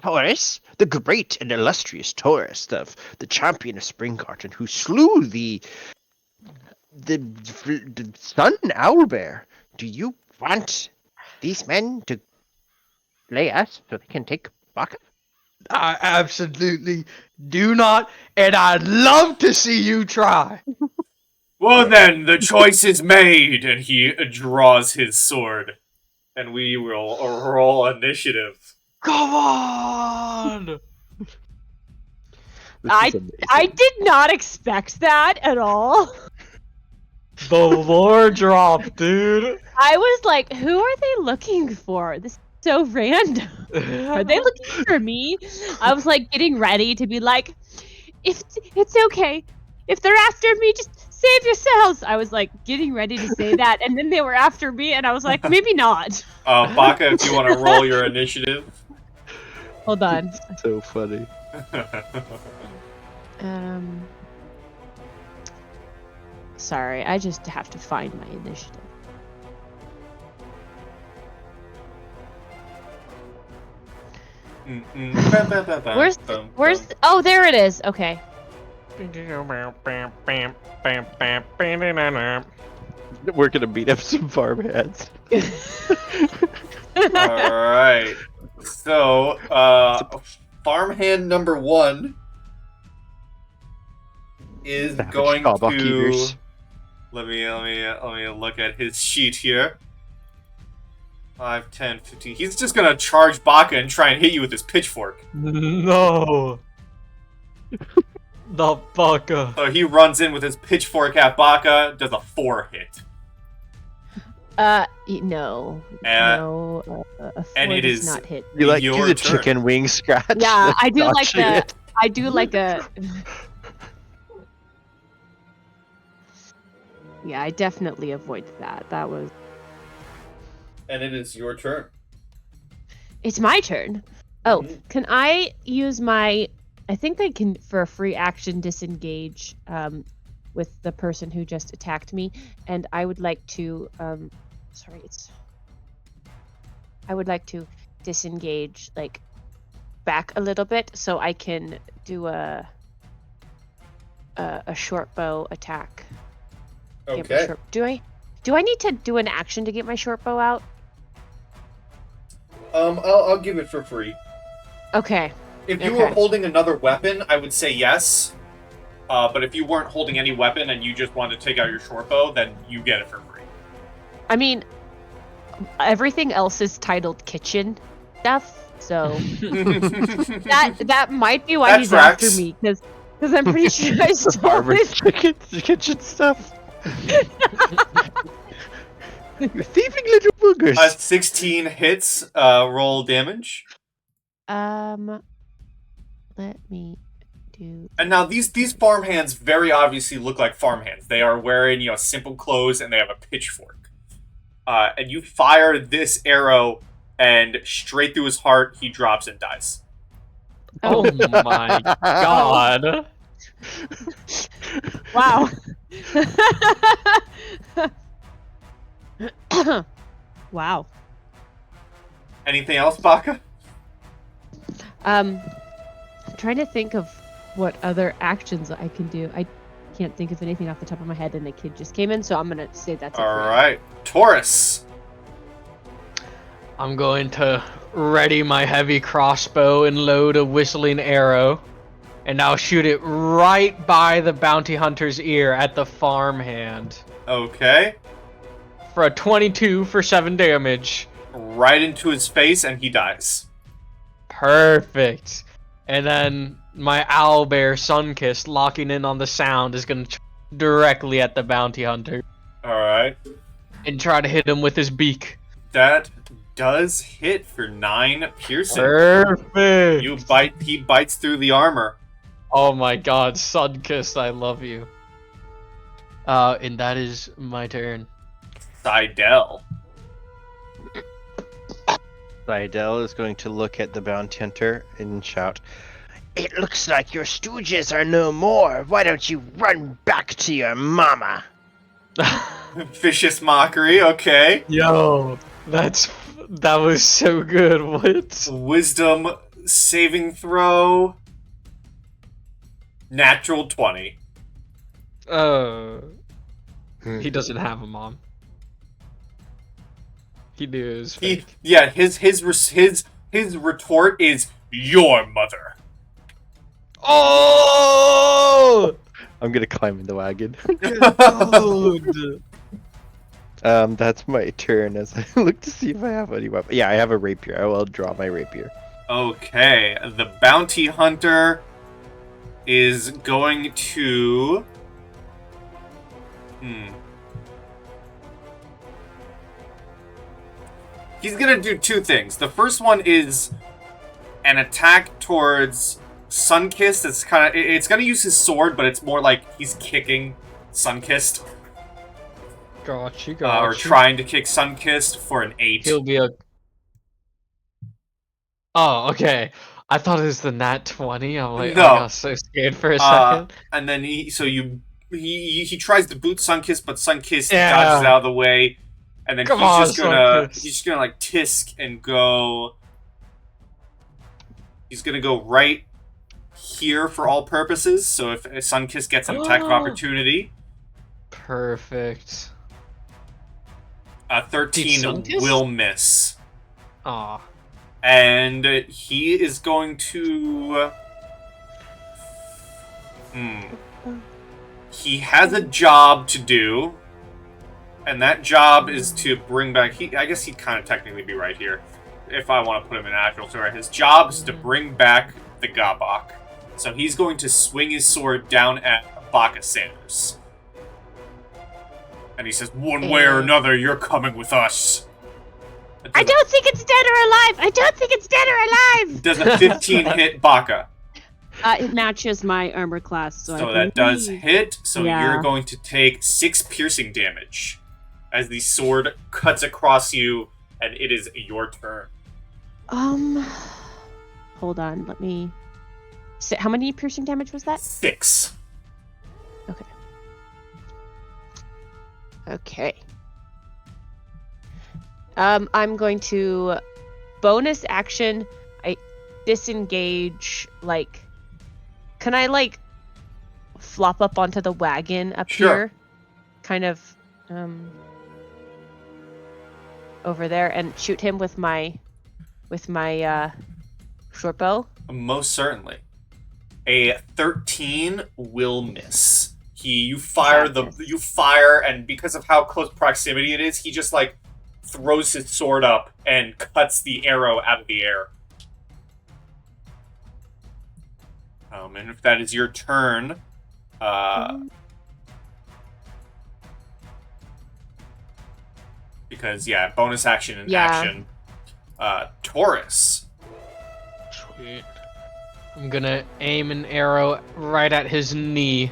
Taurus, the great and illustrious Taurus of the champion of Springgarden, who slew the sun owlbear. Do you want these men to slay us so they can take Baka? I absolutely do not, and I'd love to see you try. Well then, the choice is made, and he draws his sword. And we will roll initiative. Come on! I did not expect that at all. The lore drop, dude. I was like, who are they looking for? This is so random. Are they looking for me? I was like getting ready to be like, if it's okay. If they're after me, just save yourselves. I was like getting ready to say that, and then they were after me, and I was like, maybe not. Baka, if you want to roll your initiative. Hold on. So funny. Sorry, I just have to find my initiative. Where's oh, there it is. Okay. We're gonna beat up some farmhands. Alright. So, farmhand number 1 is going to... Let me look at his sheet here. 5, 10, 15. He's just gonna charge Baka and try and hit you with his pitchfork. No. The Baka. So he runs in with his pitchfork at Baka, does a 4 hit. No. A 4 and it does is not hit. You like your do the turn. chicken wing scratch? Yeah, I do like Dodging the. it. I do like a. Yeah, I definitely avoided that. That was. And it is your turn. It's my turn. Oh, can I use my? I think I can for a free action disengage with the person who just attacked me, and I would like to I would like to disengage like back a little bit so I can do a short bow attack. Get my Okay. Do I need to do an action to get my short bow out? I'll give it for free. Okay. If you were holding another weapon, I would say yes. But if you weren't holding any weapon and you just wanted to take out your short bow, then you get it for free. I mean, everything else is titled kitchen stuff, so that might be why That he's tracks. after me, because I'm pretty sure I stole his. kitchen stuff. You thieving little boogers. 16 hits, roll damage. Let me do. And now these farmhands very obviously look like farmhands. They are wearing, simple clothes and they have a pitchfork. And you fire this arrow and straight through his heart, he drops and dies. Oh my god. Wow. Wow. Anything else, Baka? I'm trying to think of what other actions I can do. I can't think of anything off the top of my head, and the kid just came in, so I'm gonna say that's it. Alright. Taurus. I'm going to ready my heavy crossbow and load a whistling arrow. And now shoot it right by the bounty hunter's ear at the farmhand. Okay. For a 22 for 7 damage. Right into his face and he dies. Perfect. And then my owlbear Sunkiss locking in on the sound is going to directly at the bounty hunter. Alright. And try to hit him with his beak. That does hit for 9 piercing. Perfect. He bites through the armor. Oh my god, Sunkiss, I love you. And that is my turn. Seidel. Seidel is going to look at the bounty hunter and shout, "It looks like your stooges are no more. Why don't you run back to your mama?" Vicious mockery, okay. Yo, that was so good. What? Wisdom saving throw. Natural 20. He doesn't have a mom. He knew it was He, fake. yeah, his retort is your mother. Oh! I'm gonna climb in the wagon. Dude. That's my turn as I look to see if I have any weapon. Yeah, I have a rapier. I will draw my rapier. Okay, the bounty hunter is going to. He's gonna do two things. The first one is an attack towards Sunkissed. It's gonna use his sword, but it's more like he's kicking Sunkissed. Got you. Or trying to kick Sunkissed for an 8. He'll be a. Oh, okay. I thought it was the nat 20. I'm like, No. I got so scared for a second. And then he tries to boot Sunkissed, but Sunkissed Yeah. dodges out of the way, and then Come he's on, just gonna Sunkissed. like tisk and go. He's gonna go right here for all purposes. So if Sunkissed gets an attack of opportunity, Perfect. 13 Sunkissed? will miss. Aw. And he is going to. He has a job to do, and that job is to bring back. I guess he'd kind of technically be right here, if I want to put him in actual story. His job is to bring back the Gabak. So he's going to swing his sword down at Baka Sanders. And he says, "One way or another, you're coming with us." I don't think it's dead or alive. I don't think it's dead or alive. Does a 15 hit Baka? It matches my armor class, so I that does believe. hit. So Yeah. you're going to take 6 piercing damage as the sword cuts across you, and it is your turn. Hold on. Let me. How many piercing damage was that? 6. Okay. Okay. I'm going to bonus action. I disengage. Can I flop up onto the wagon up Sure. here? Kind of over there and shoot him with my short bow. Most certainly. A 13 will miss. You fire, and because of how close proximity it is, he just throws his sword up and cuts the arrow out of the air. And if that is your turn, because bonus action and action. Taurus. Sweet. I'm gonna aim an arrow right at his knee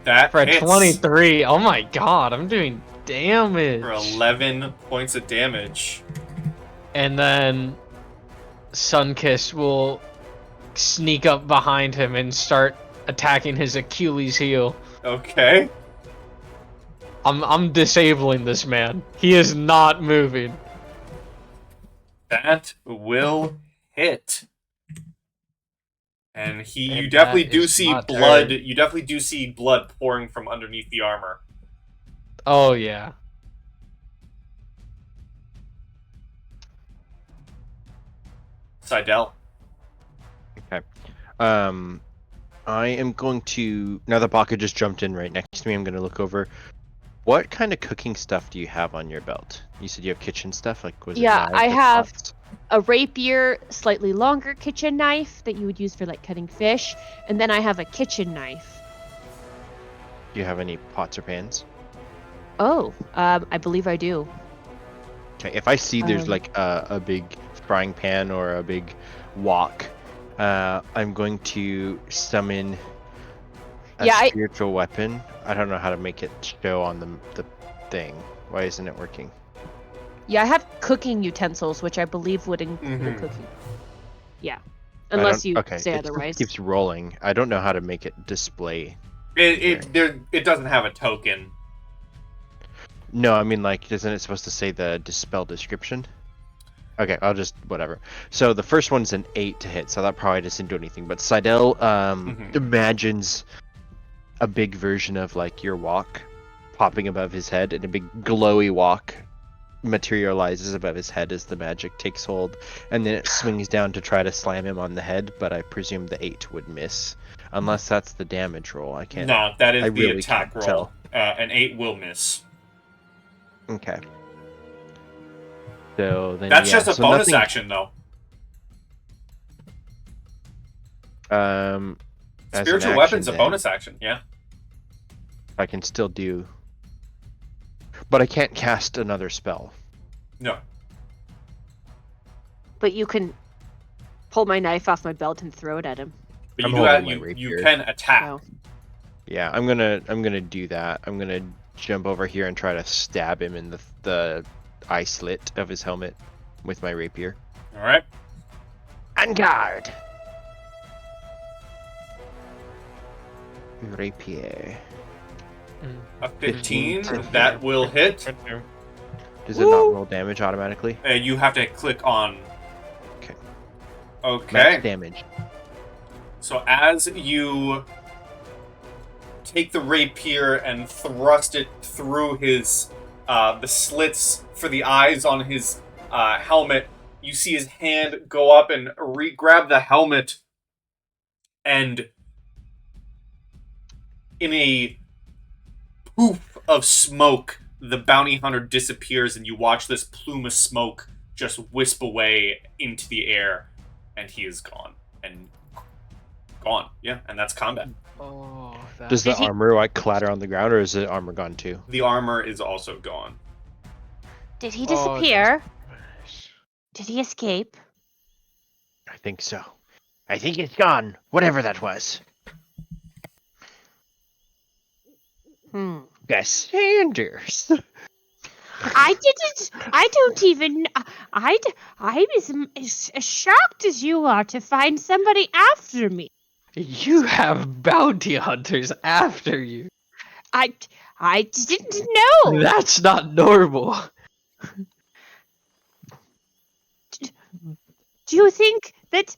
That for a hits 23. Oh my god, I'm doing damage. for 11 points of damage. And then Sunkiss will sneak up behind him and start attacking his Achilles heel. Okay. I'm disabling this man. He is not moving. That will hit. And you And definitely that do is see my blood. turn. You definitely do see blood pouring from underneath the armor. Oh yeah. Seidel. Okay. I am going to, now that Baka just jumped in right next to me, I'm going to look over. What kind of cooking stuff do you have on your belt? You said you have kitchen stuff? Was it Yeah, knives I or have pots? a rapier, slightly longer kitchen knife that you would use for cutting fish, and then I have a kitchen knife. Do you have any pots or pans? Oh, I believe I do. Okay, if I see there's Um, a big frying pan or a big wok, I'm going to summon a Yeah, spiritual weapon. I don't know how to make it show on the thing. Why isn't it working? Yeah, I have cooking utensils, which I believe would include a Mhm. cooking. Yeah. I Unless don't- you okay, say it just otherwise. keeps rolling. I don't know how to make it display. It doesn't have a token. No, I mean, like, isn't it supposed to say the dispel description? Okay, I'll just whatever. So the first one's an 8 to hit, so that probably doesn't do anything. But Seidel Mhm. imagines a big version of like your walk popping above his head, and a big glowy walk materializes above his head as the magic takes hold, and then it swings down to try to slam him on the head. But I presume the 8 would miss, unless that's the damage roll. I can't. No, that is I the really attack can't roll. An 8 will miss. Okay. So then That's yeah, just a so bonus nothing, action, though. as an Spiritual action, weapon's a then, bonus action, yeah. I can still do, but I can't cast another spell. No. But you can pull my knife off my belt and throw it at him. But I'm you holding my you rapier. can attack. Oh. Yeah, I'm gonna do that. I'm gonna jump over here and try to stab him in the eye slit of his helmet with my rapier. Alright. On guard. Rapier. A 15, 15. that will hit. Does it not roll damage automatically? You have to click on. Okay. Okay. Max damage. So as you take the rapier and thrust it through his the slits for the eyes on his helmet, you see his hand go up and grab the helmet, and in a poof of smoke, the bounty hunter disappears, and you watch this plume of smoke just wisp away into the air, and he is gone. And gone. Yeah, and that's combat. Oh, that... Does the Did he- armor like clatter on the ground, or is the armor gone too? The armor is also gone. Did he Oh, disappear? Did he escape? I think so. I think it's gone. Whatever that was. Cassanders. I didn't. I don't even. I'm as shocked as you are to find somebody after me. You have bounty hunters after you. I didn't know. That's not normal. Do you think that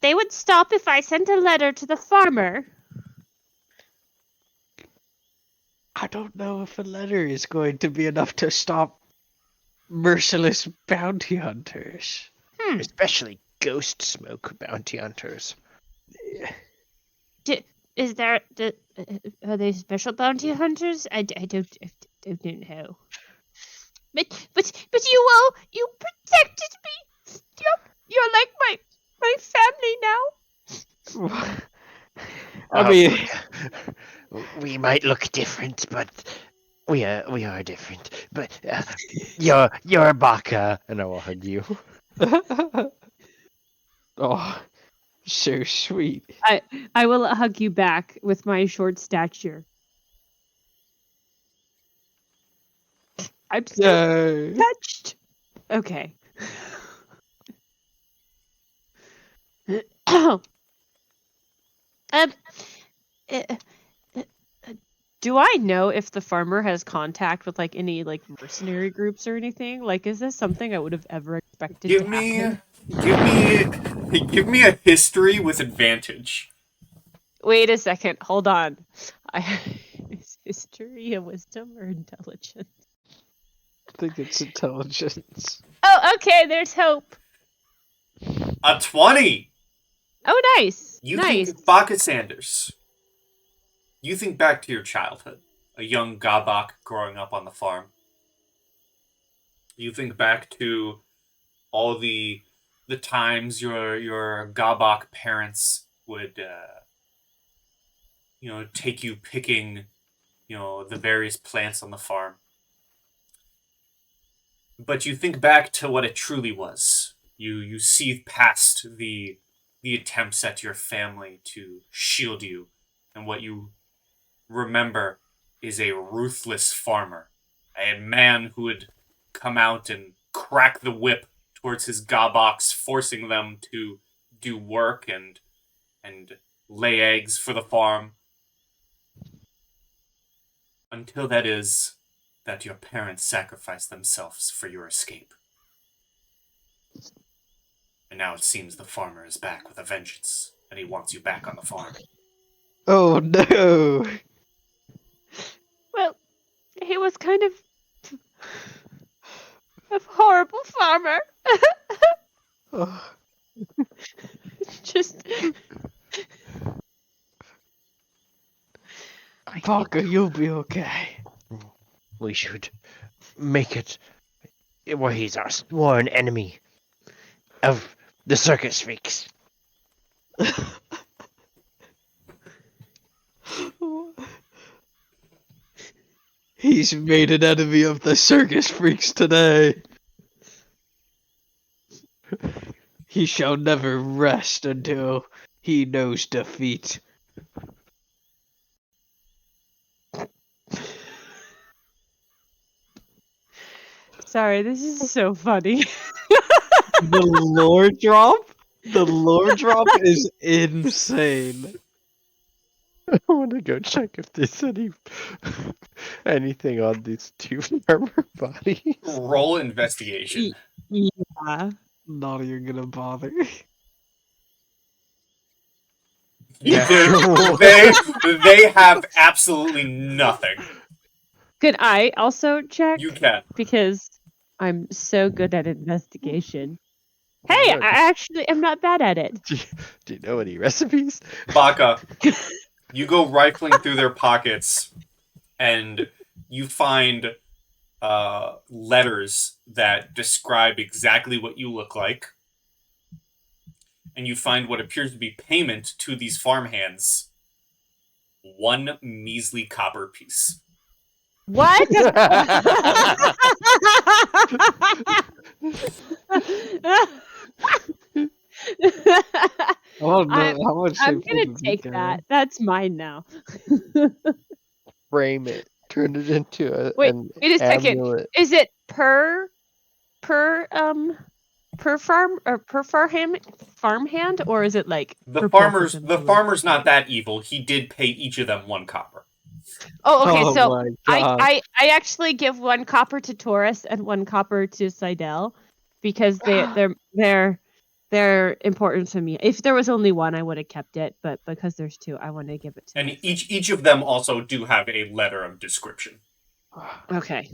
they would stop if I sent a letter to the farmer? I don't know if a letter is going to be enough to stop merciless bounty hunters. Especially ghost smoke bounty hunters. Is there are they special bounty hunters? I don't know. But you protected me. You're like my family now. I mean, we might look different, but we are different. But you're a baka, and I will hug you. oh, so sweet. I will hug you back with my short stature. I'm so No. touched. Okay. um, do I know if the farmer has contact with like any like mercenary groups or anything? Like, is this something I would have ever expected to happen? Give me a history with advantage. Wait a second. Hold on. Is history a wisdom or intelligence? I think it's intelligence. Oh, okay. There's hope. A 20! Oh, nice. You nice. think Baka Sanders. You think back to your childhood. A young Gabak growing up on the farm. You think back to all the times your Gabak parents would take you picking the various plants on the farm. But you think back to what it truly was. You see past the attempts at your family to shield you, and what you remember is a ruthless farmer, a man who would come out and crack the whip towards his gobox, forcing them to do work and lay eggs for the farm. Until that your parents sacrificed themselves for your escape. And now it seems the farmer is back with a vengeance, and he wants you back on the farm. Oh no! Well, he was kind of a horrible farmer. Oh, Just Parker, you'll be okay. We should make it where he's our sworn enemy of the Circus Freaks. He's made an enemy of the Circus Freaks today. He shall never rest until he knows defeat. sorry, this is so funny. The lore drop? The lore drop is insane. I want to go check if there's anything on these two farmer bodies. Roll investigation. Yeah. Not even gonna bother. They have absolutely nothing. Could I also check? You can. Because I'm so good at investigation. Hey, I actually am not bad at it. Do you know any recipes? Baka, you go rifling through their pockets, and you find letters that describe exactly what you look like. And you find what appears to be payment to these farmhands. 1 measly copper piece. What? Oh no, how much I'm they gonna put in take the that. That's mine now. Frame it. Turn it into Wait an a second. amulet. Is it per farm or per farmhand, or is it like The for both of them? farmer's not that evil. He did pay each of them 1 copper. Oh, okay. Oh So my god. I actually give 1 copper to Taurus and 1 copper to Seidel because they're important to me. If there was only 1, I would have kept it, but because there's 2, I want to give it to. And each of them also do have a letter of description. Okay.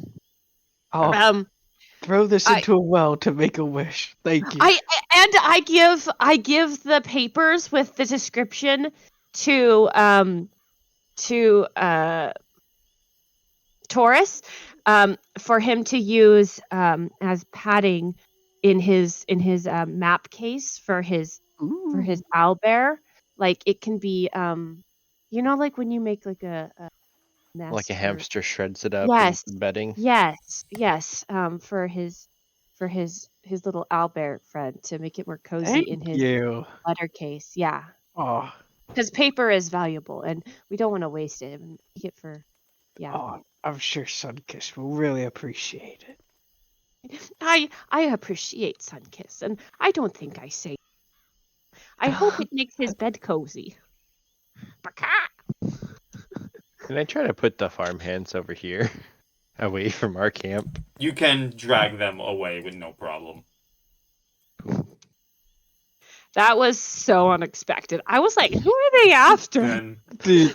I'll throw this I- into a well to make a wish. Thank you. I give the papers with the description to Taurus for him to use as padding in his map case for his owlbear. Like it can be like when you make like a nest Like a or- hamster shreds it up Yes. in bedding. Yes. For his little owlbear friend to make it more cozy Thank in his you. letter case. Yeah. Oh, Because paper is valuable and we don't want to waste it. And make it for I'm sure Sunkiss will really appreciate it. I appreciate Sunkiss, and I don't think I say. I hope it makes his bed cozy. Can I try to put the farmhands over here, away from our camp? You can drag them away with no problem. That was so unexpected. I was like, who are they after? And Dude,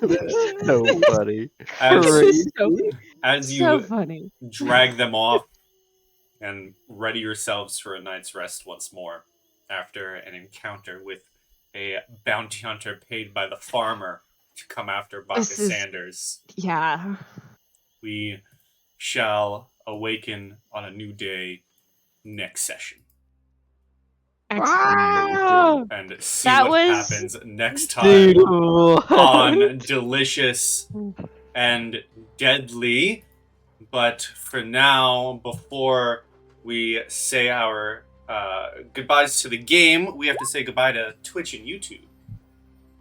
So funny. as, This is so as you so funny. drag them off and ready yourselves for a night's rest once more after an encounter with a bounty hunter paid by the farmer to come after Baka This is- Sanders. Yeah. We shall awaken on a new day next session Excellent. and see That what was- happens next time dude, what? on Delicious and Deadly. But for now, before we say our goodbyes to the game, we have to say goodbye to Twitch and YouTube.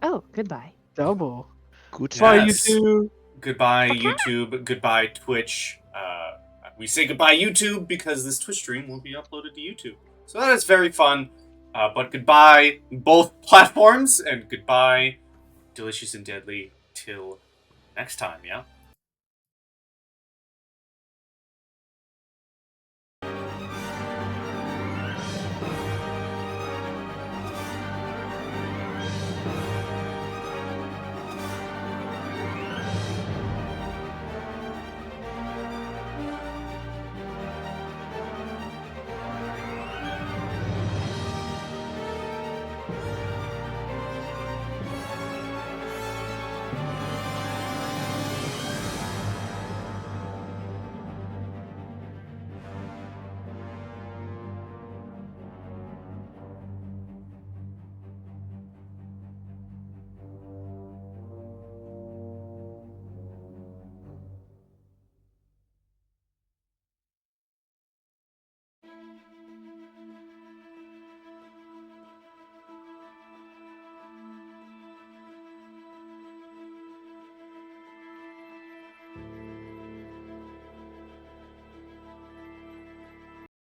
Oh, goodbye. Double. Good Yeah. Bye, Yes. you two. Goodbye, YouTube. Goodbye, Twitch. we say goodbye YouTube because this Twitch stream will be uploaded to YouTube. So that is very fun. But goodbye both platforms, and goodbye Delicious and Deadly till next time, yeah?